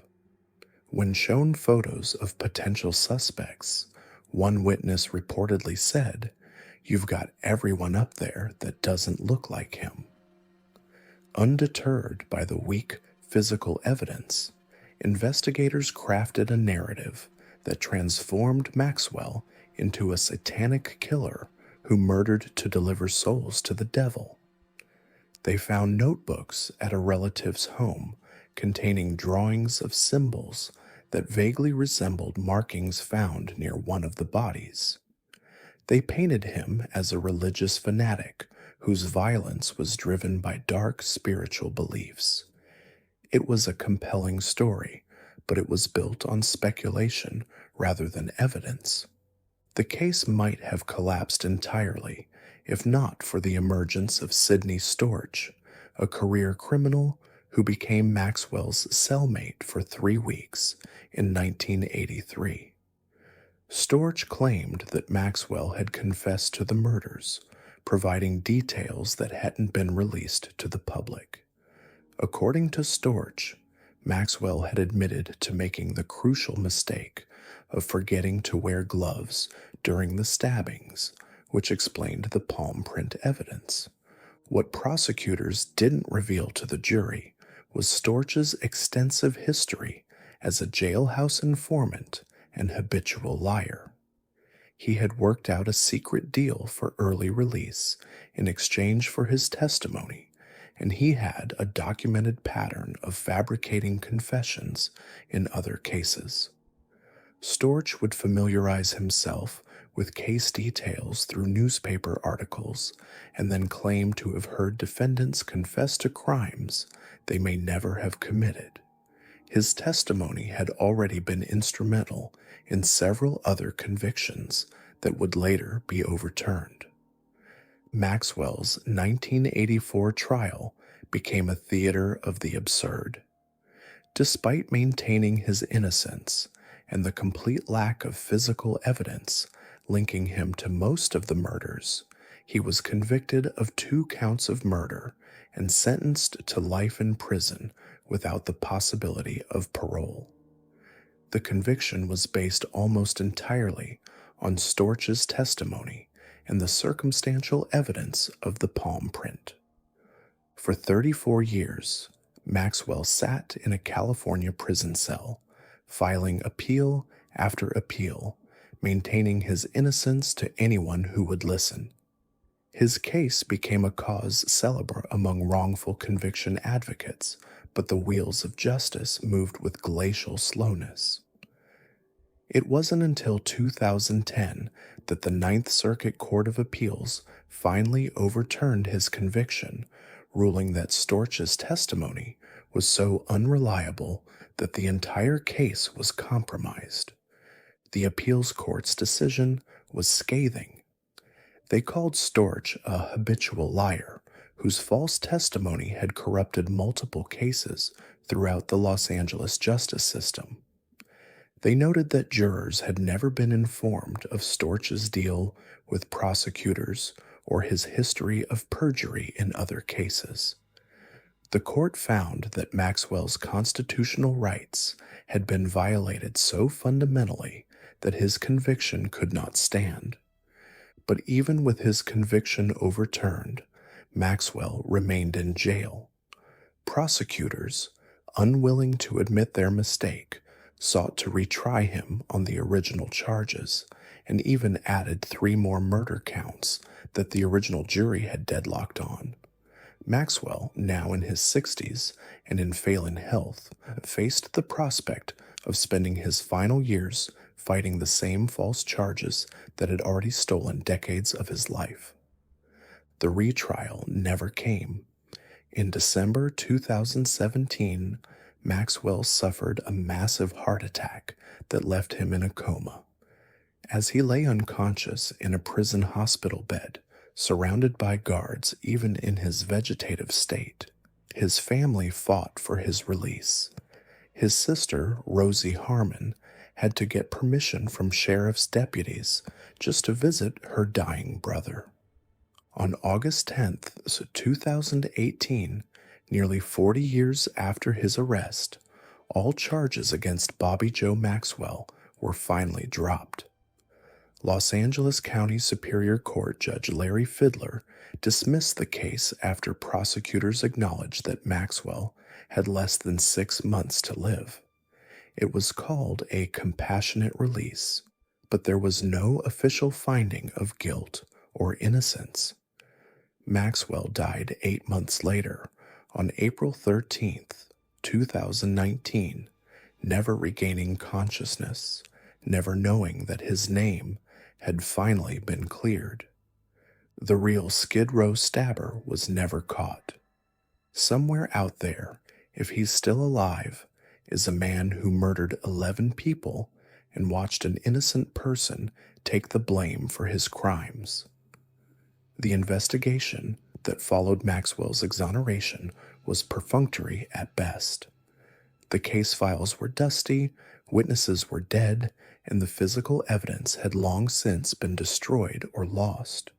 S1: When shown photos of potential suspects, one witness reportedly said, "You've got everyone up there that doesn't look like him." Undeterred by the weak physical evidence, investigators crafted a narrative that transformed Maxwell into a satanic killer who murdered to deliver souls to the devil. They found notebooks at a relative's home containing drawings of symbols that vaguely resembled markings found near one of the bodies. They painted him as a religious fanatic whose violence was driven by dark spiritual beliefs. It was a compelling story, but it was built on speculation rather than evidence. The case might have collapsed entirely if not for the emergence of Sidney Storch, a career criminal who became Maxwell's cellmate for 3 weeks in 1983. Storch claimed that Maxwell had confessed to the murders, providing details that hadn't been released to the public. According to Storch, Maxwell had admitted to making the crucial mistake of forgetting to wear gloves during the stabbings, which explained the palm print evidence. What prosecutors didn't reveal to the jury was Storch's extensive history as a jailhouse informant and habitual liar. He had worked out a secret deal for early release in exchange for his testimony, and he had a documented pattern of fabricating confessions in other cases. Storch would familiarize himself with case details through newspaper articles and then claim to have heard defendants confess to crimes they may never have committed. His testimony had already been instrumental in several other convictions that would later be overturned. Maxwell's 1984 trial became a theater of the absurd. Despite maintaining his innocence and the complete lack of physical evidence linking him to most of the murders, he was convicted of 2 counts of murder and sentenced to life in prison without the possibility of parole. The conviction was based almost entirely on Storch's testimony and the circumstantial evidence of the palm print. For 34 years, Maxwell sat in a California prison cell, filing appeal after appeal, maintaining his innocence to anyone who would listen. His case became a cause célèbre among wrongful conviction advocates, but the wheels of justice moved with glacial slowness. It wasn't until 2010 that the Ninth Circuit Court of Appeals finally overturned his conviction, ruling that Storch's testimony was so unreliable that the entire case was compromised. The appeals court's decision was scathing. They called Storch a habitual liar whose false testimony had corrupted multiple cases throughout the Los Angeles justice system. They noted that jurors had never been informed of Storch's deal with prosecutors or his history of perjury in other cases. The court found that Maxwell's constitutional rights had been violated so fundamentally that his conviction could not stand. But even with his conviction overturned, Maxwell remained in jail. Prosecutors, unwilling to admit their mistake, sought to retry him on the original charges and even added 3 more murder counts that the original jury had deadlocked on. Maxwell, now in his 60s and in failing health, faced the prospect of spending his final years fighting the same false charges that had already stolen decades of his life. The retrial never came. In December 2017, Maxwell suffered a massive heart attack that left him in a coma. As he lay unconscious in a prison hospital bed, surrounded by guards even in his vegetative state, his family fought for his release. His sister, Rosie Harmon, had to get permission from sheriff's deputies just to visit her dying brother. On August 10th, 2018, nearly 40 years after his arrest, all charges against Bobby Joe Maxwell were finally dropped. Los Angeles County Superior Court Judge Larry Fidler dismissed the case after prosecutors acknowledged that Maxwell had less than 6 months to live. It was called a compassionate release, but there was no official finding of guilt or innocence. Maxwell died 8 months later, on April 13th, 2019, never regaining consciousness, never knowing that his name had finally been cleared. The real Skid Row stabber was never caught. Somewhere out there, if he's still alive, is a man who murdered 11 people and watched an innocent person take the blame for his crimes. The investigation that followed Maxwell's exoneration was perfunctory at best. The case files were dusty, witnesses were dead, and the physical evidence had long since been destroyed or lost.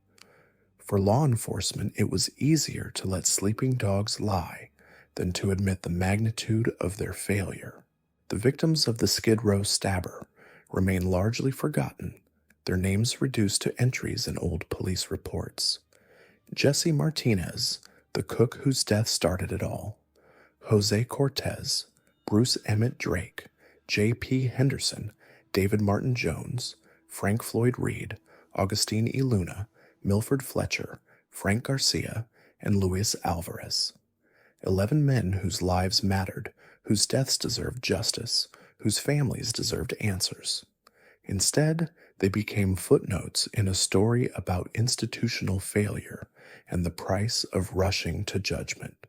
S1: For law enforcement, it was easier to let sleeping dogs lie than to admit the magnitude of their failure. The victims of the Skid Row stabber remain largely forgotten, their names reduced to entries in old police reports. Jesse Martinez, the cook whose death started it all, Jose Cortez, Bruce Emmett Drake, J.P. Henderson, David Martin Jones, Frank Floyd Reed, Augustine E. Luna, Milford Fletcher, Frank Garcia, and Luis Alvarez. 11 men whose lives mattered, whose deaths deserved justice, whose families deserved answers. Instead, they became footnotes in a story about institutional failure and the price of rushing to judgment.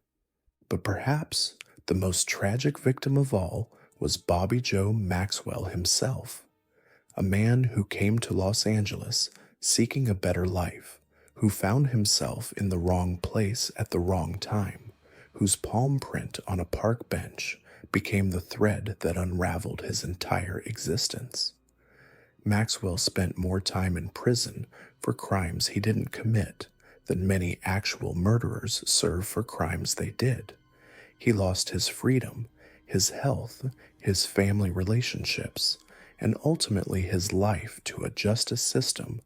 S1: But perhaps the most tragic victim of all was Bobby Joe Maxwell himself, a man who came to Los Angeles seeking a better life, who found himself in the wrong place at the wrong time, whose palm print on a park bench became the thread that unraveled his entire existence. Maxwell spent more time in prison for crimes he didn't commit than many actual murderers serve for crimes they did. He lost his freedom, his health, his family relationships, and ultimately his life to a justice system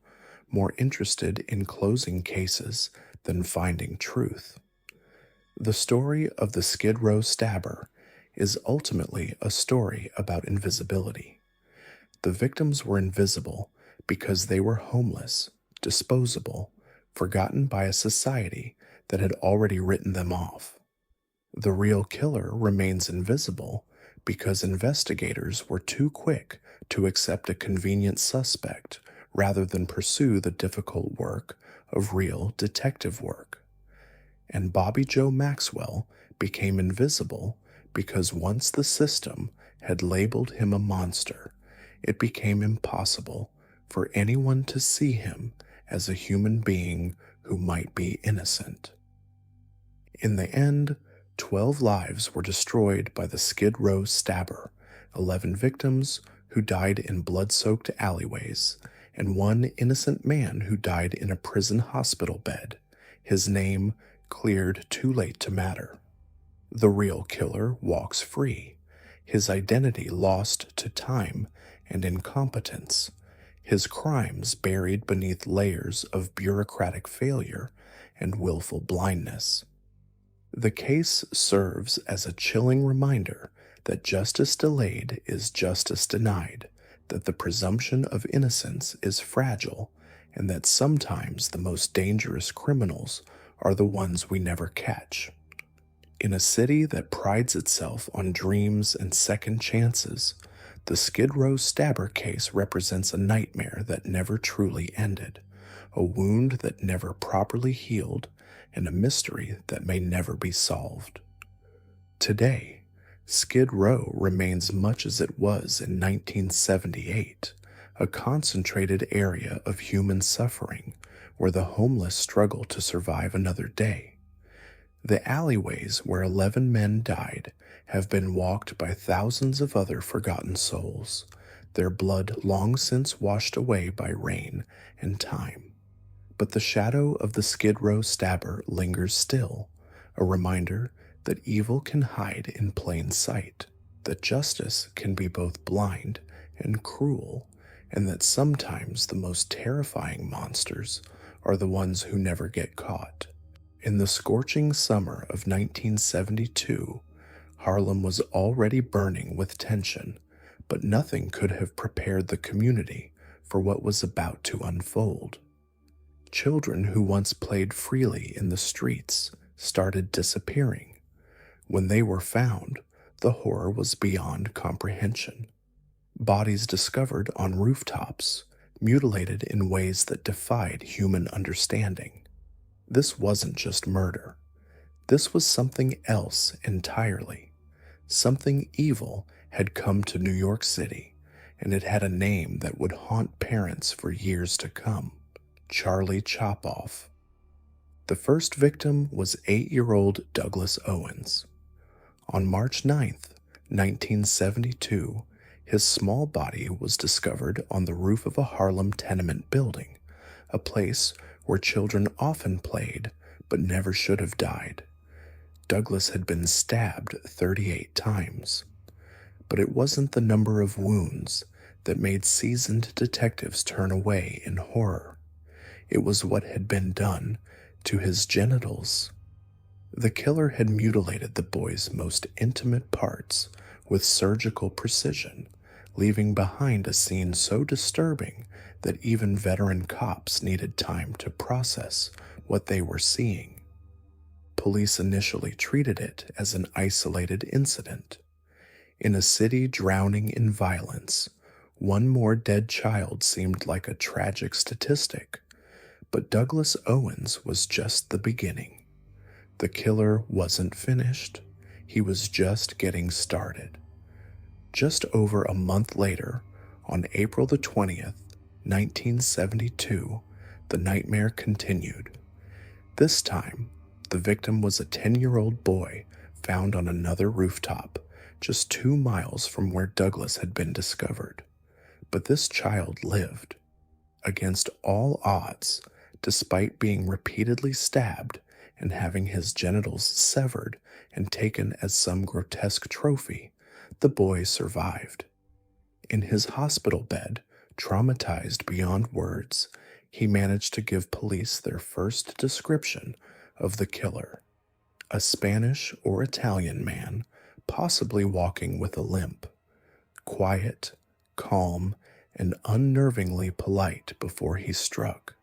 S1: more interested in closing cases than finding truth. The story of the Skid Row stabber is ultimately a story about invisibility. The victims were invisible because they were homeless, disposable, forgotten by a society that had already written them off. The real killer remains invisible because investigators were too quick to accept a convenient suspect rather than pursue the difficult work of real detective work. And Bobby Joe Maxwell became invisible because once the system had labeled him a monster, it became impossible for anyone to see him as a human being who might be innocent. In the end, 12 lives were destroyed by the Skid Row stabber, 11 victims who died in blood-soaked alleyways, and one innocent man who died in a prison hospital bed, his name cleared too late to matter. The real killer walks free, his identity lost to time and incompetence, his crimes buried beneath layers of bureaucratic failure and willful blindness. The case serves as a chilling reminder that justice delayed is justice denied, that the presumption of innocence is fragile, and that sometimes the most dangerous criminals are the ones we never catch. In a city that prides itself on dreams and second chances, the Skid Row stabber case represents a nightmare that never truly ended, a wound that never properly healed, and a mystery that may never be solved. Today, Skid Row remains much as it was in 1978, a concentrated area of human suffering where the homeless struggle to survive another day. The alleyways where 11 men died have been walked by thousands of other forgotten souls, their blood long since washed away by rain and time. But the shadow of the Skid Row stabber lingers still, a reminder that evil can hide in plain sight, that justice can be both blind and cruel, and that sometimes the most terrifying monsters are the ones who never get caught. In the scorching summer of 1972, Harlem was already burning with tension, but nothing could have prepared the community for what was about to unfold. Children who once played freely in the streets started disappearing. When they were found, the horror was beyond comprehension. Bodies discovered on rooftops, mutilated in ways that defied human understanding. This wasn't just murder. This was something else entirely. Something evil had come to New York City, and it had a name that would haunt parents for years to come: Charlie Chopoff. The first victim was 8-year-old Douglas Owens. On March 9th, 1972, his small body was discovered on the roof of a Harlem tenement building, a place where children often played but never should have died. Douglas had been stabbed 38 times. But it wasn't the number of wounds that made seasoned detectives turn away in horror. It was what had been done to his genitals. The killer had mutilated the boy's most intimate parts with surgical precision, leaving behind a scene so disturbing that even veteran cops needed time to process what they were seeing. Police initially treated it as an isolated incident. In a city drowning in violence, one more dead child seemed like a tragic statistic, but Douglas Owens was just the beginning. The killer wasn't finished. He was just getting started. Just over a month later, on April the 20th, 1972, the nightmare continued. This time, the victim was a 10-year-old boy found on another rooftop, just 2 miles from where Douglas had been discovered. But this child lived. Against all odds, despite being repeatedly stabbed and having his genitals severed and taken as some grotesque trophy, the boy survived. In his hospital bed, traumatized beyond words, he managed to give police their first description of the killer: a Spanish or Italian man, possibly walking with a limp, quiet, calm, and unnervingly polite before he struck.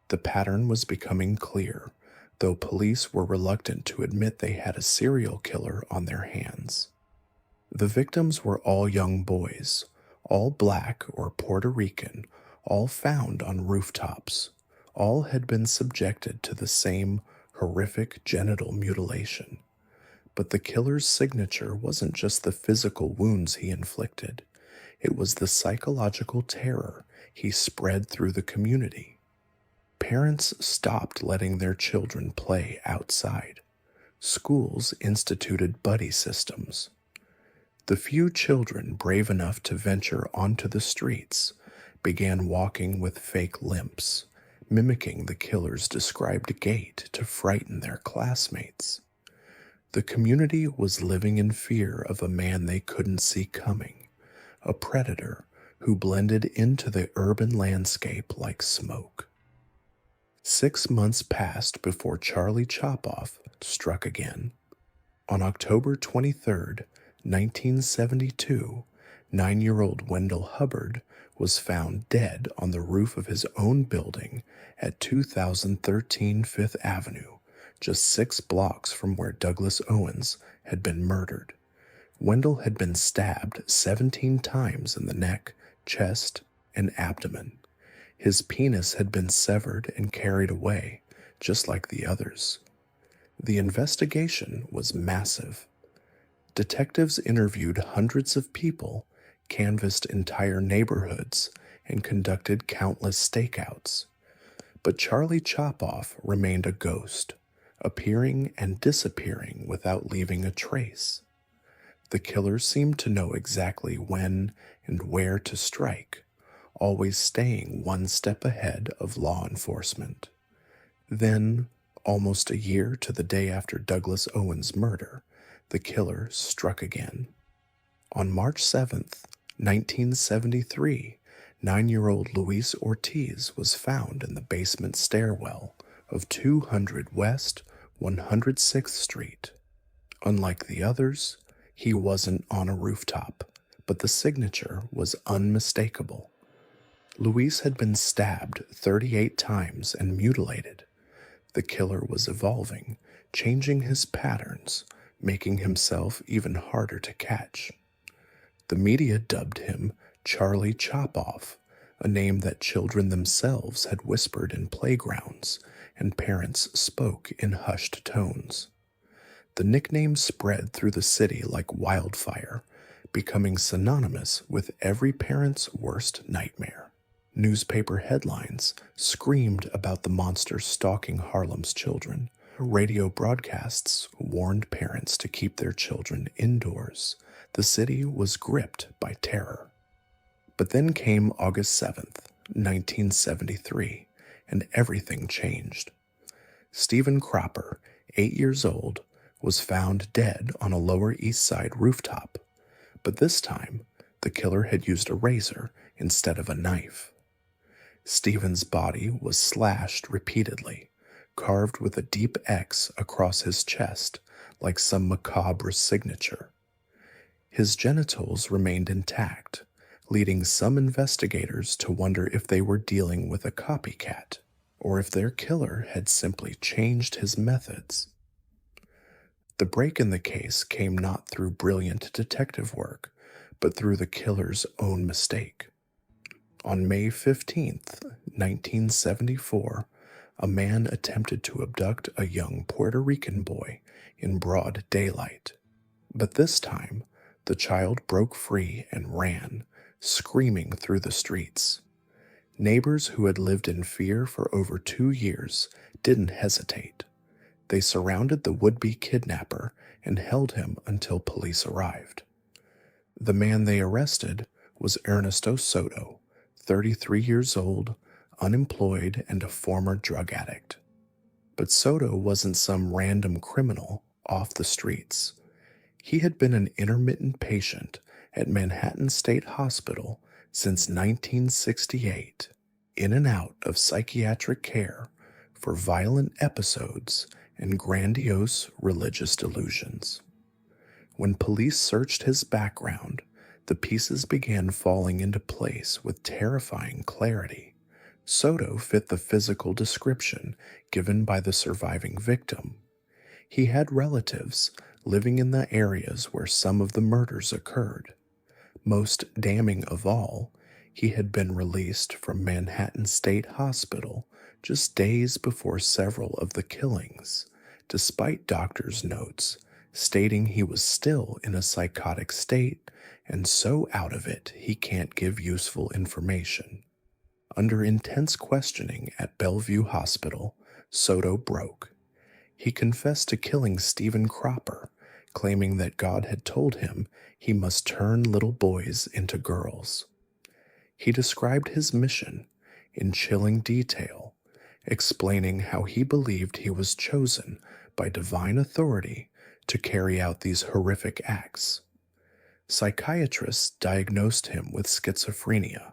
S1: The pattern was becoming clear, though police were reluctant to admit they had a serial killer on their hands. The victims were all young boys, all black or Puerto Rican, all found on rooftops. All had been subjected to the same horrific genital mutilation. But the killer's signature wasn't just the physical wounds he inflicted. It was the psychological terror he spread through the community. Parents stopped letting their children play outside. Schools instituted buddy systems. The few children brave enough to venture onto the streets began walking with fake limps, mimicking the killer's described gait to frighten their classmates. The community was living in fear of a man they couldn't see coming, a predator who blended into the urban landscape like smoke. 6 months passed before Charlie Chopoff struck again. On October 23rd, 1972, 9-year-old Wendell Hubbard was found dead on the roof of his own building at 2013 Fifth Avenue, just 6 blocks from where Douglas Owens had been murdered. Wendell had been stabbed 17 times in the neck, chest, and abdomen. His penis had been severed and carried away, just like the others. The investigation was massive. Detectives interviewed hundreds of people, canvassed entire neighborhoods, and conducted countless stakeouts. But Charlie Chopoff remained a ghost, appearing and disappearing without leaving a trace. The killer seemed to know exactly when and where to strike, always staying one step ahead of law enforcement. Then, almost a year to the day after Douglas Owen's murder, the killer struck again. On March 7th, 1973, 9-year-old Luis Ortiz was found in the basement stairwell of 200 West 106th Street. Unlike the others, he wasn't on a rooftop, but the signature was unmistakable. Luis had been stabbed 38 times and mutilated. The killer was evolving, changing his patterns, making himself even harder to catch. The media dubbed him Charlie Chop-Off, a name that children themselves had whispered in playgrounds and parents spoke in hushed tones. The nickname spread through the city like wildfire, becoming synonymous with every parent's worst nightmare. Newspaper headlines screamed about the monster stalking Harlem's children. Radio broadcasts warned parents to keep their children indoors. The city was gripped by terror. But then came August 7th, 1973, and everything changed. Stephen Cropper, 8 years old, was found dead on a Lower East Side rooftop, but this time the killer had used a razor instead of a knife. Stephen's body was slashed repeatedly, carved with a deep X across his chest like some macabre signature. His genitals remained intact, leading some investigators to wonder if they were dealing with a copycat, or if their killer had simply changed his methods. The break in the case came not through brilliant detective work, but through the killer's own mistake. On May 15th, 1974, a man attempted to abduct a young Puerto Rican boy in broad daylight. But this time, the child broke free and ran, screaming through the streets. Neighbors who had lived in fear for over 2 years didn't hesitate. They surrounded the would-be kidnapper and held him until police arrived. The man they arrested was Ernesto Soto, 33 years old, unemployed, and a former drug addict. But Soto wasn't some random criminal off the streets. He had been an intermittent patient at Manhattan State Hospital since 1968, in and out of psychiatric care for violent episodes and grandiose religious delusions. When police searched his background, the pieces began falling into place with terrifying clarity. Soto fit the physical description given by the surviving victim. He had relatives living in the areas where some of the murders occurred. Most damning of all, he had been released from Manhattan State Hospital just days before several of the killings, despite doctors' notes stating he was still in a psychotic state and so out of it he can't give useful information. Under intense questioning at Bellevue Hospital, Soto broke. He confessed to killing Stephen Cropper, claiming that God had told him he must turn little boys into girls. He described his mission in chilling detail, explaining how he believed he was chosen by divine authority to carry out these horrific acts. Psychiatrists diagnosed him with schizophrenia,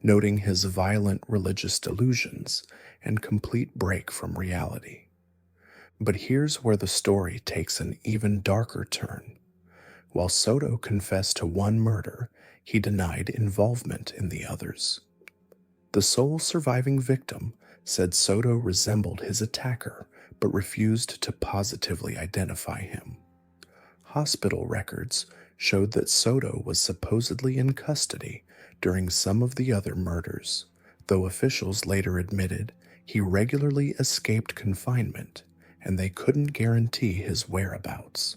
S1: noting his violent religious delusions and complete break from reality. But here's where the story takes an even darker turn. While Soto confessed to one murder, he denied involvement in the others. The sole surviving victim said Soto resembled his attacker but refused to positively identify him. Hospital records showed that Soto was supposedly in custody during some of the other murders, though officials later admitted he regularly escaped confinement and they couldn't guarantee his whereabouts.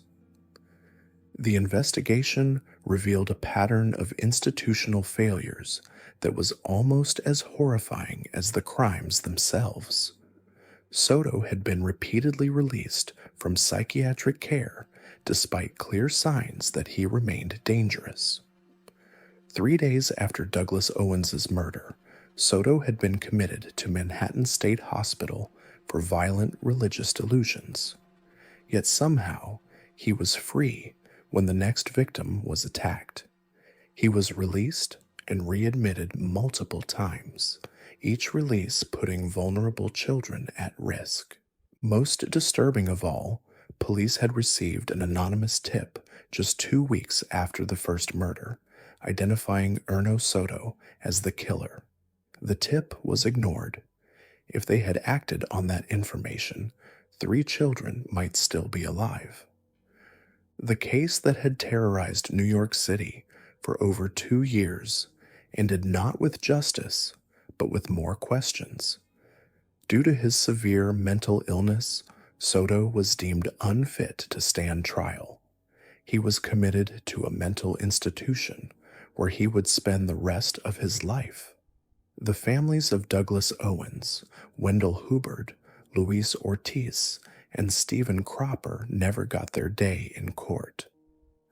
S1: The investigation revealed a pattern of institutional failures that was almost as horrifying as the crimes themselves. Soto had been repeatedly released from psychiatric care despite clear signs that he remained dangerous. 3 days after Douglas Owens's murder, Soto had been committed to Manhattan State Hospital for violent religious delusions. Yet somehow, he was free when the next victim was attacked. He was released and readmitted multiple times, each release putting vulnerable children at risk. Most disturbing of all, police had received an anonymous tip just 2 weeks after the first murder, identifying Erno Soto as the killer. The tip was ignored. If they had acted on that information, 3 children might still be alive. The case that had terrorized New York City for over 2 years ended not with justice, but with more questions. Due to his severe mental illness, Soto was deemed unfit to stand trial. He was committed to a mental institution where he would spend the rest of his life. The families of Douglas Owens, Wendell Hubbard, Luis Ortiz, and Stephen Cropper never got their day in court.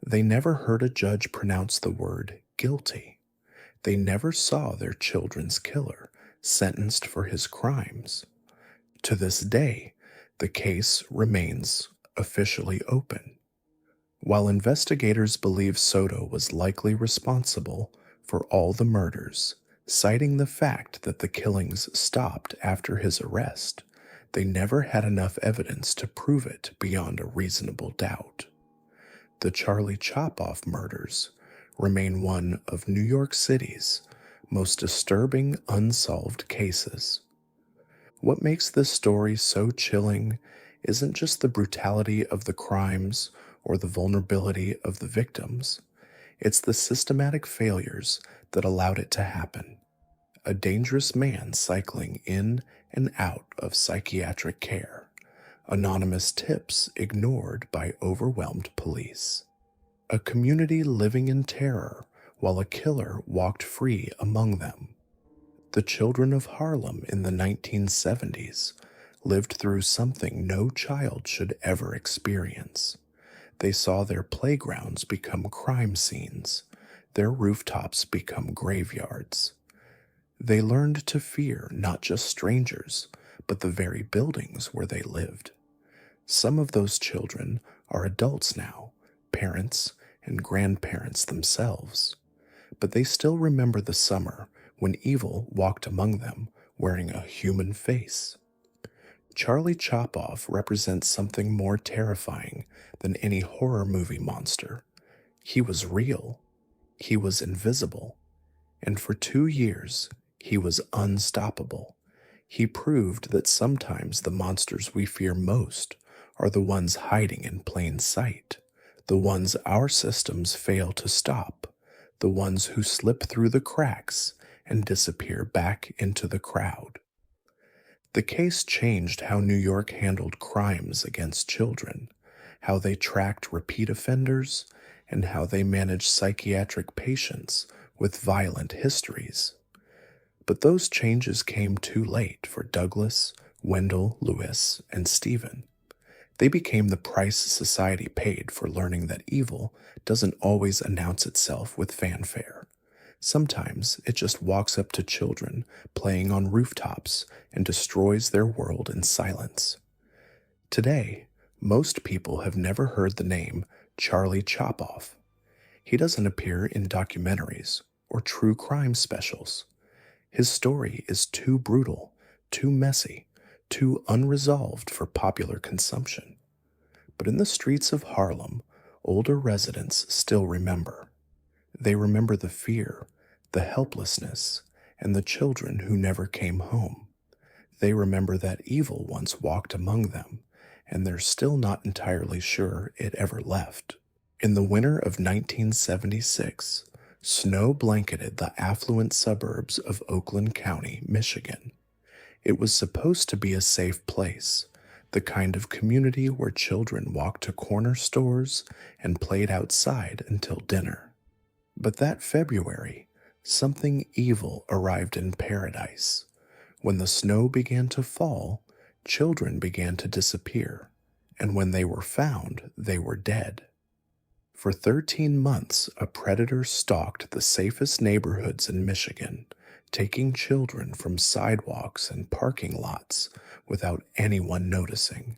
S1: They never heard a judge pronounce the word guilty. They never saw their children's killer sentenced for his crimes. To this day, the case remains officially open. While investigators believe Soto was likely responsible for all the murders, citing the fact that the killings stopped after his arrest, they never had enough evidence to prove it beyond a reasonable doubt. The Charlie Chopoff murders remain one of New York City's most disturbing unsolved cases. What makes this story so chilling isn't just the brutality of the crimes or the vulnerability of the victims, it's the systematic failures that allowed it to happen. A dangerous man cycling in and out of psychiatric care, anonymous tips ignored by overwhelmed police, a community living in terror while a killer walked free among them. The children of Harlem in the 1970s lived through something no child should ever experience. They saw their playgrounds become crime scenes, their rooftops become graveyards. They learned to fear not just strangers, but the very buildings where they lived. Some of those children are adults now, parents and grandparents themselves, but they still remember the summer when evil walked among them wearing a human face. Charlie Chopoff represents something more terrifying than any horror movie monster. He was real, he was invisible, and for 2 years, he was unstoppable. He proved that sometimes the monsters we fear most are the ones hiding in plain sight, the ones our systems fail to stop, the ones who slip through the cracks and disappear back into the crowd. The case changed how New York handled crimes against children, how they tracked repeat offenders, and how they managed psychiatric patients with violent histories. But those changes came too late for Douglas, Wendell, Lewis, and Stephen. They became the price society paid for learning that evil doesn't always announce itself with fanfare. Sometimes it just walks up to children playing on rooftops and destroys their world in silence. Today, most people have never heard the name Charlie Chopoff. He doesn't appear in documentaries or true crime specials. His story is too brutal, too messy, too unresolved for popular consumption. But in the streets of Harlem, older residents still remember. They remember the fear, the helplessness, and the children who never came home. They remember that evil once walked among them, and they're still not entirely sure it ever left. In the winter of 1976, snow blanketed the affluent suburbs of Oakland County, Michigan. It was supposed to be a safe place, the kind of community where children walked to corner stores and played outside until dinner. But that February, something evil arrived in paradise. When the snow began to fall, children began to disappear, and when they were found, they were dead. For 13 months, a predator stalked the safest neighborhoods in Michigan, taking children from sidewalks and parking lots without anyone noticing.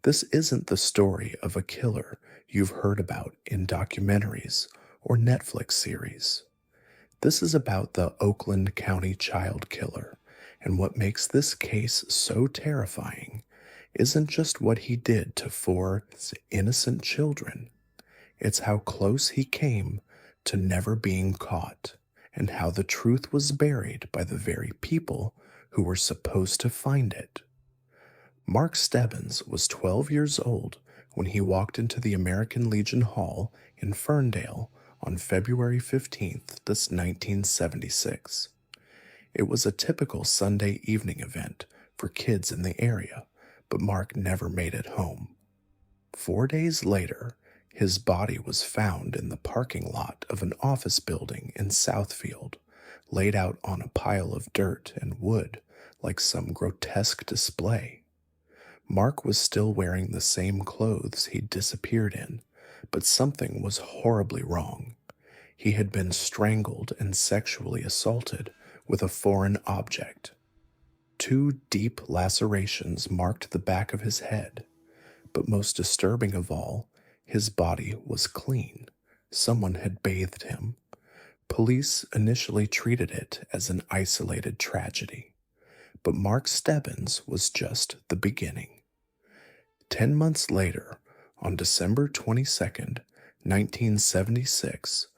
S1: This isn't the story of a killer you've heard about in documentaries or Netflix series. This is about the Oakland County child killer, and what makes this case so terrifying isn't just what he did to four innocent children. It's how close he came to never being caught, and how the truth was buried by the very people who were supposed to find it. Mark Stebbins was 12 years old when he walked into the American Legion Hall in Ferndale on February 15th, 1976. It was a typical Sunday evening event for kids in the area, but Mark never made it home. 4 days later, his body was found in the parking lot of an office building in Southfield, laid out on a pile of dirt and wood like some grotesque display. Mark was still wearing the same clothes he'd disappeared in, but something was horribly wrong. He had been strangled and sexually assaulted with a foreign object. 2 deep lacerations marked the back of his head, but most disturbing of all, his body was clean. Someone had bathed him. Police initially treated it as an isolated tragedy, but Mark Stebbins was just the beginning. 10 months later, on December 22nd, 1976,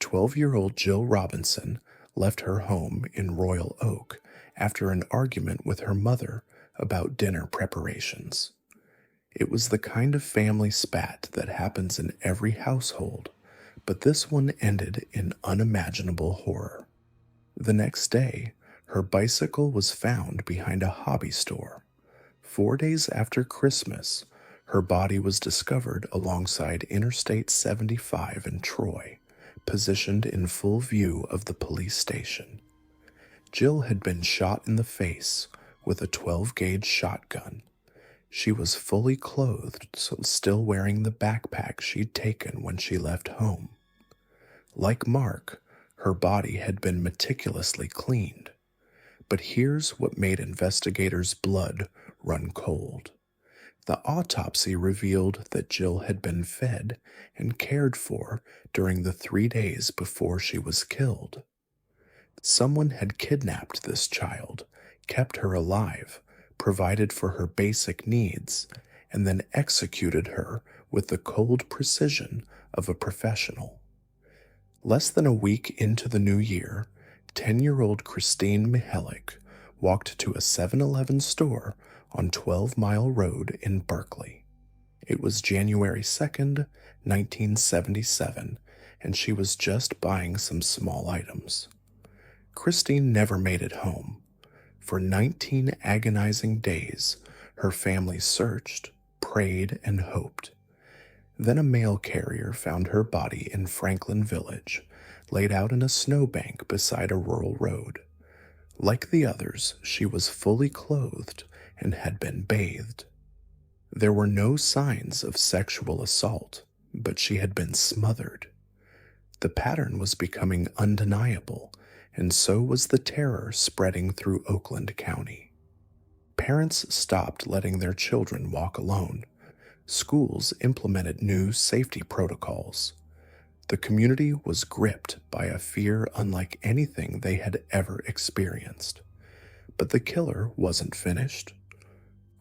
S1: 12-year-old Jill Robinson left her home in Royal Oak after an argument with her mother about dinner preparations. It was the kind of family spat that happens in every household, but this one ended in unimaginable horror. The next day, her bicycle was found behind a hobby store. 4 days after Christmas, her body was discovered alongside Interstate 75 in Troy, positioned in full view of the police station. Jill had been shot in the face with a 12-gauge shotgun. She was fully clothed, still wearing the backpack she'd taken when she left home. Like Mark, her body had been meticulously cleaned. But here's what made investigators' blood run cold. The autopsy revealed that Jill had been fed and cared for during the 3 days before she was killed. Someone had kidnapped this child, kept her alive, provided for her basic needs, and then executed her with the cold precision of a professional. Less than a week into the new year, 10-year-old Christine Mihelic walked to a 7-Eleven store on 12 Mile Road in Berkeley. It was January 2nd, 1977, and she was just buying some small items. Christine never made it home. For 19 agonizing days, her family searched, prayed, and hoped. Then a mail carrier found her body in Franklin Village, laid out in a snowbank beside a rural road. Like the others, she was fully clothed and had been bathed. There were no signs of sexual assault, but she had been smothered. The pattern was becoming undeniable, and so was the terror spreading through Oakland County. Parents stopped letting their children walk alone. Schools implemented new safety protocols. The community was gripped by a fear unlike anything they had ever experienced. But the killer wasn't finished.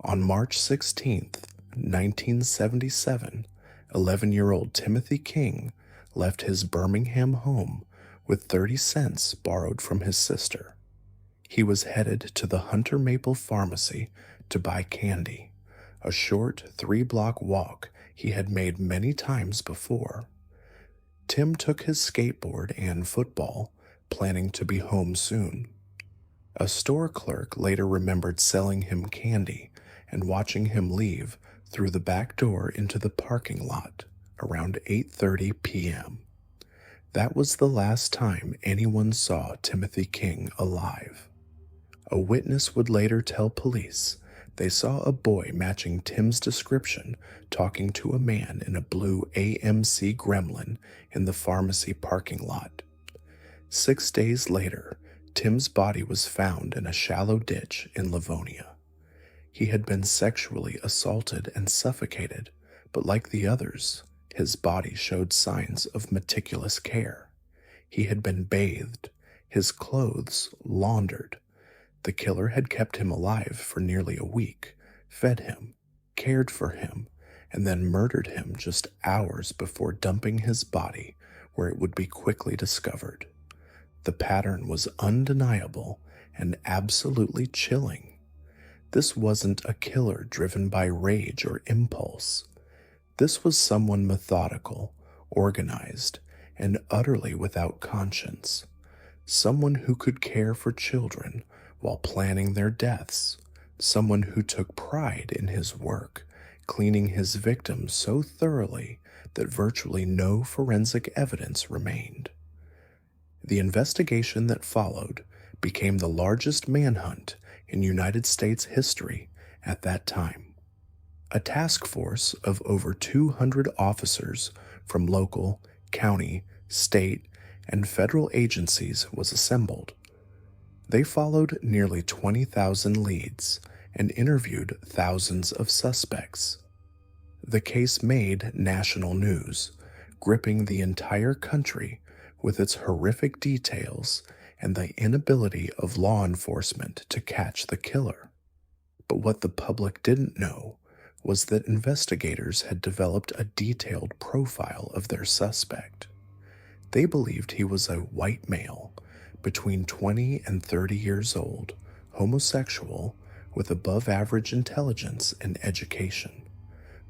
S1: On March 16th, 1977, 11-year-old Timothy King left his Birmingham home with 30 cents borrowed from his sister. He was headed to the Hunter Maple Pharmacy to buy candy, a short 3-block walk he had made many times before. Tim took his skateboard and football, planning to be home soon. A store clerk later remembered selling him candy and watching him leave through the back door into the parking lot around 8:30 p.m. That was the last time anyone saw Timothy King alive. A witness would later tell police they saw a boy matching Tim's description talking to a man in a blue AMC Gremlin in the pharmacy parking lot. 6 days later, Tim's body was found in a shallow ditch in Livonia. He had been sexually assaulted and suffocated, but like the others, his body showed signs of meticulous care. He had been bathed, his clothes laundered. The killer had kept him alive for nearly a week, fed him, cared for him, and then murdered him just hours before dumping his body where it would be quickly discovered. The pattern was undeniable and absolutely chilling. This wasn't a killer driven by rage or impulse. This was someone methodical, organized, and utterly without conscience. Someone who could care for children while planning their deaths. Someone who took pride in his work, cleaning his victims so thoroughly that virtually no forensic evidence remained. The investigation that followed became the largest manhunt in United States history at that time. A task force of over 200 officers from local, county, state, and federal agencies was assembled. They followed nearly 20,000 leads and interviewed thousands of suspects. The case made national news, gripping the entire country with its horrific details and the inability of law enforcement to catch the killer. But what the public didn't know was that investigators had developed a detailed profile of their suspect. They believed he was a white male, between 20 and 30 years old, homosexual, with above-average intelligence and education.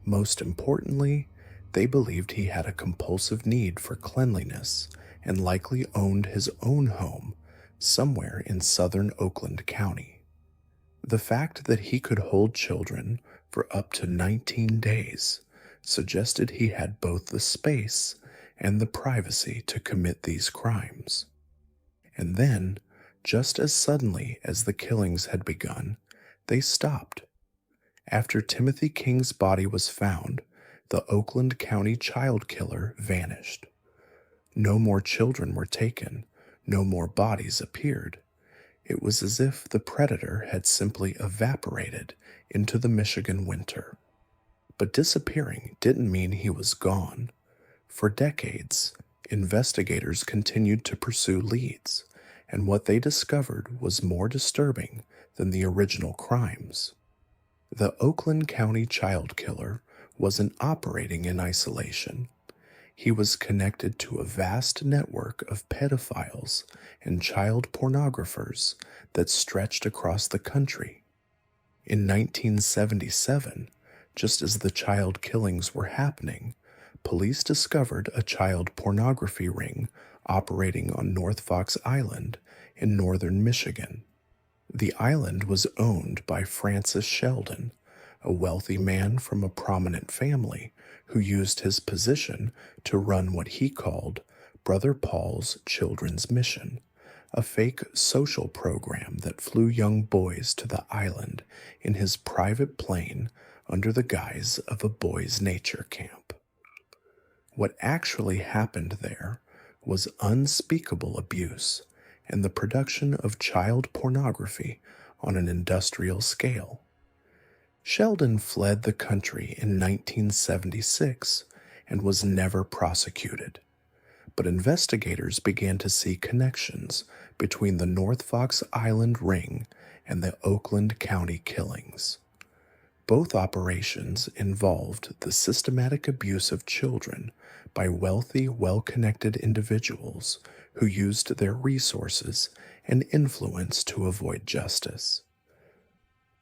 S1: Most importantly, they believed he had a compulsive need for cleanliness and likely owned his own home somewhere in southern Oakland County. The fact that he could hold children for up to 19 days suggested he had both the space and the privacy to commit these crimes. And then, just as suddenly as the killings had begun, they stopped. After Timothy King's body was found, the Oakland County child killer vanished. No more children were taken, no more bodies appeared. It was as if the predator had simply evaporated into the Michigan winter. But disappearing didn't mean he was gone. For decades, investigators continued to pursue leads, and what they discovered was more disturbing than the original crimes. The Oakland County child killer wasn't operating in isolation. He was connected to a vast network of pedophiles and child pornographers that stretched across the country. In 1977, just as the child killings were happening, police discovered a child pornography ring operating on North Fox Island in northern Michigan. The island was owned by Francis Sheldon, a wealthy man from a prominent family who used his position to run what he called Brother Paul's Children's Mission, a fake social program that flew young boys to the island in his private plane under the guise of a boys' nature camp. What actually happened there was unspeakable abuse and the production of child pornography on an industrial scale. Sheldon fled the country in 1976 and was never prosecuted, but investigators began to see connections between the North Fox Island ring and the Oakland County killings. Both operations involved the systematic abuse of children by wealthy, well-connected individuals who used their resources and influence to avoid justice.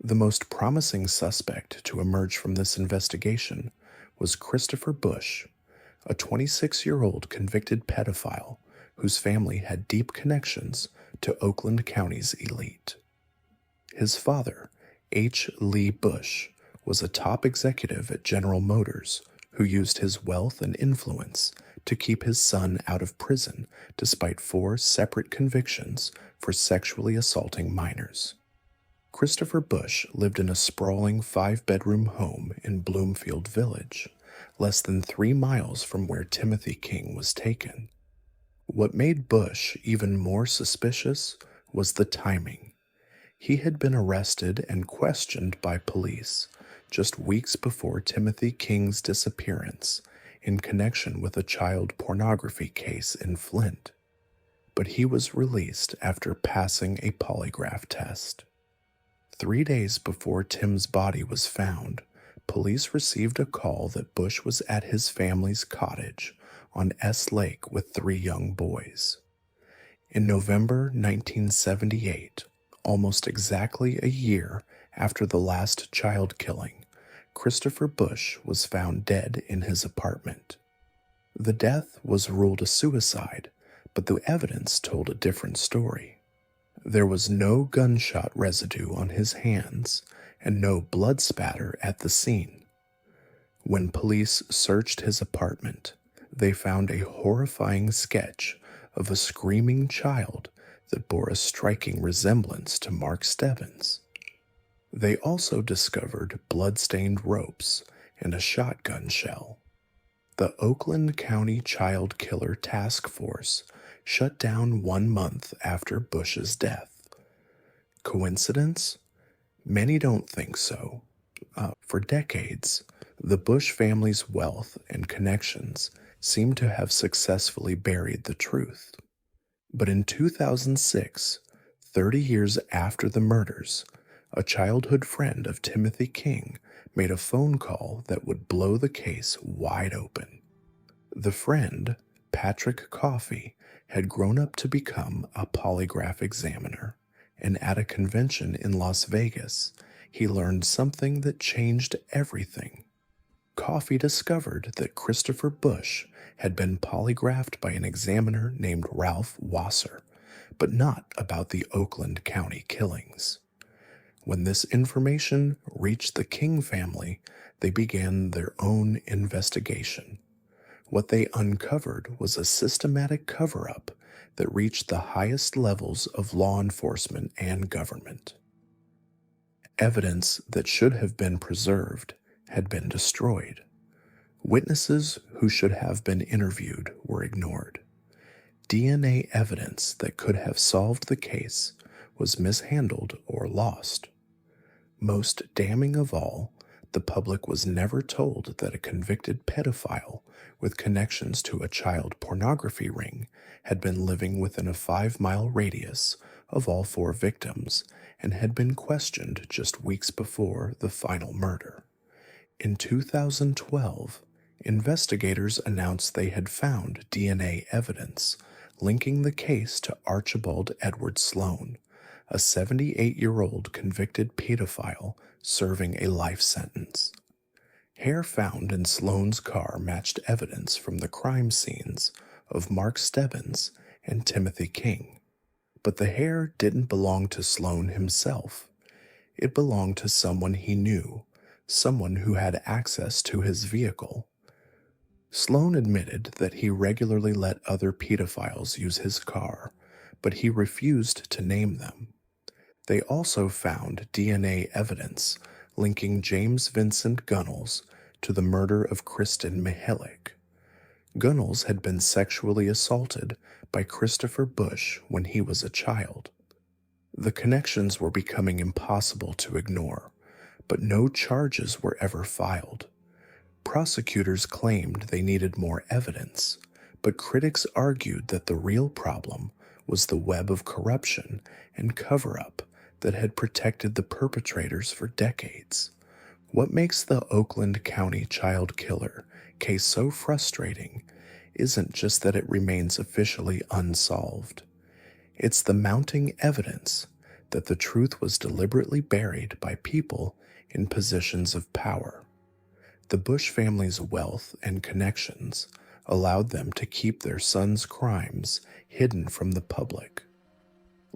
S1: The most promising suspect to emerge from this investigation was Christopher Bush, a 26-year-old convicted pedophile whose family had deep connections to Oakland County's elite. His father, H. Lee Bush, was a top executive at General Motors who used his wealth and influence to keep his son out of prison despite 4 separate convictions for sexually assaulting minors. Christopher Bush lived in a sprawling 5-bedroom home in Bloomfield Village, less than 3 miles from where Timothy King was taken. What made Bush even more suspicious was the timing. He had been arrested and questioned by police just weeks before Timothy King's disappearance in connection with a child pornography case in Flint. But he was released after passing a polygraph test. 3 days before Tim's body was found, police received a call that Bush was at his family's cottage on S Lake with 3 young boys. In November 1978, almost exactly a year after the last child killing, Christopher Bush was found dead in his apartment. The death was ruled a suicide, but the evidence told a different story. There was no gunshot residue on his hands and no blood spatter at the scene. When police searched his apartment, they found a horrifying sketch of a screaming child that bore a striking resemblance to Mark Stebbins. They also discovered blood-stained ropes and a shotgun shell. The Oakland County Child Killer Task Force shut down 1 month after Bush's death. Coincidence? Many don't think so. For decades, the Bush family's wealth and connections seem to have successfully buried the truth. But in 2006, 30 years after the murders, a childhood friend of Timothy King made a phone call that would blow the case wide open. The friend, Patrick Coffey, had grown up to become a polygraph examiner, and at a convention in Las Vegas, he learned something that changed everything. Coffey discovered that Christopher Bush had been polygraphed by an examiner named Ralph Wasser, but not about the Oakland County killings. When this information reached the King family, they began their own investigation. What they uncovered was a systematic cover-up that reached the highest levels of law enforcement and government. Evidence that should have been preserved had been destroyed. Witnesses who should have been interviewed were ignored. DNA evidence that could have solved the case was mishandled or lost. Most damning of all, the public was never told that a convicted pedophile with connections to a child pornography ring had been living within a 5-mile radius of all 4 victims and had been questioned just weeks before the final murder. In 2012, investigators announced they had found DNA evidence linking the case to Archibald Edward Sloan, a 78-year-old convicted pedophile serving a life sentence. Hair found in Sloan's car matched evidence from the crime scenes of Mark Stebbins and Timothy King, but the hair didn't belong to Sloan himself. It belonged to someone he knew, someone who had access to his vehicle. Sloan admitted that he regularly let other pedophiles use his car, but he refused to name them. They also found DNA evidence linking James Vincent Gunnels to the murder of Kristen Mihalik. Gunnels had been sexually assaulted by Christopher Bush when he was a child. The connections were becoming impossible to ignore, but no charges were ever filed. Prosecutors claimed they needed more evidence, but critics argued that the real problem was the web of corruption and cover-up that had protected the perpetrators for decades. What makes the Oakland County child killer case so frustrating isn't just that it remains officially unsolved. It's the mounting evidence that the truth was deliberately buried by people in positions of power. The Bush family's wealth and connections allowed them to keep their son's crimes hidden from the public.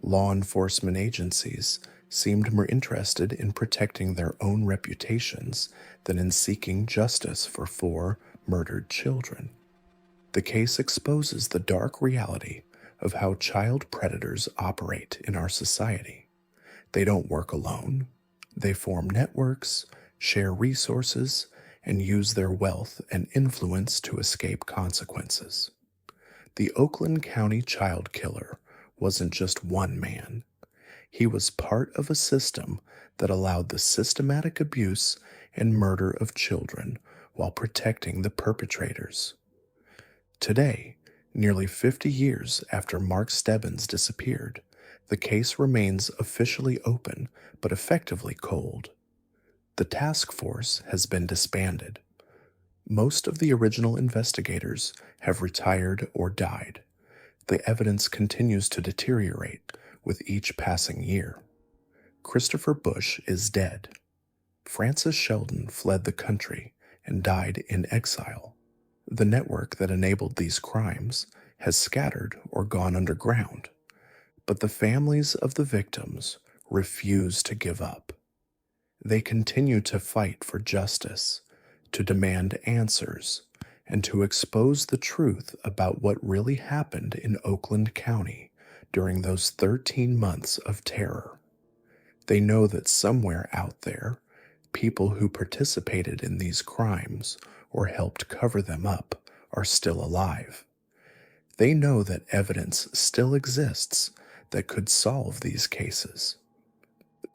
S1: Law enforcement agencies seemed more interested in protecting their own reputations than in seeking justice for 4 murdered children. The case exposes the dark reality of how child predators operate in our society. They don't work alone. They form networks, share resources, and use their wealth and influence to escape consequences. The Oakland County child killer wasn't just one man. He was part of a system that allowed the systematic abuse and murder of children while protecting the perpetrators. Today, nearly 50 years after Mark Stebbins disappeared, the case remains officially open but effectively cold. The task force has been disbanded. Most of the original investigators have retired or died. The evidence continues to deteriorate with each passing year. Christopher Bush is dead. Francis Sheldon fled the country and died in exile. The network that enabled these crimes has scattered or gone underground, but the families of the victims refuse to give up. They continue to fight for justice, to demand answers, and to expose the truth about what really happened in Oakland County during those 13 months of terror. They know that somewhere out there, people who participated in these crimes or helped cover them up are still alive. They know that evidence still exists that could solve these cases.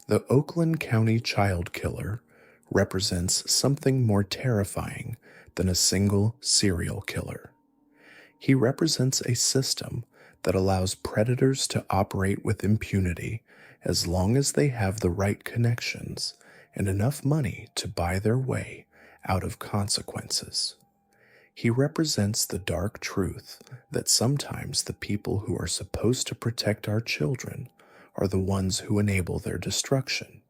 S1: The Oakland County child killer represents something more terrifying than a single serial killer. He represents a system that allows predators to operate with impunity as long as they have the right connections and enough money to buy their way out of consequences. He represents the dark truth that sometimes the people who are supposed to protect our children are the ones who enable their destruction.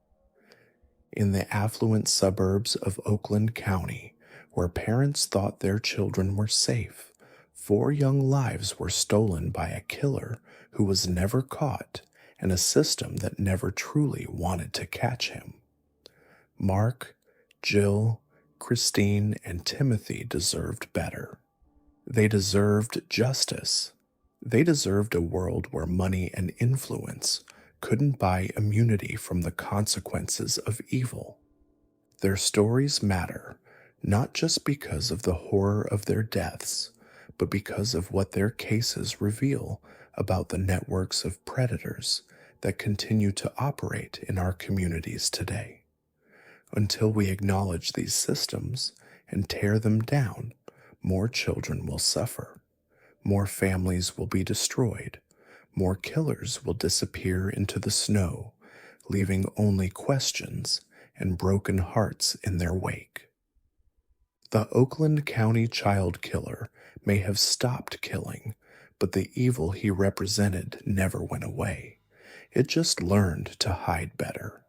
S1: In the affluent suburbs of Oakland County, where parents thought their children were safe, 4 young lives were stolen by a killer who was never caught and a system that never truly wanted to catch him. Mark, Jill, Christine, and Timothy deserved better. They deserved justice. They deserved a world where money and influence couldn't buy immunity from the consequences of evil. Their stories matter, not just because of the horror of their deaths, but because of what their cases reveal about the networks of predators that continue to operate in our communities today. Until we acknowledge these systems and tear them down, more children will suffer, more families will be destroyed, more killers will disappear into the snow, leaving only questions and broken hearts in their wake. The Oakland County child killer may have stopped killing, but the evil he represented never went away. It just learned to hide better.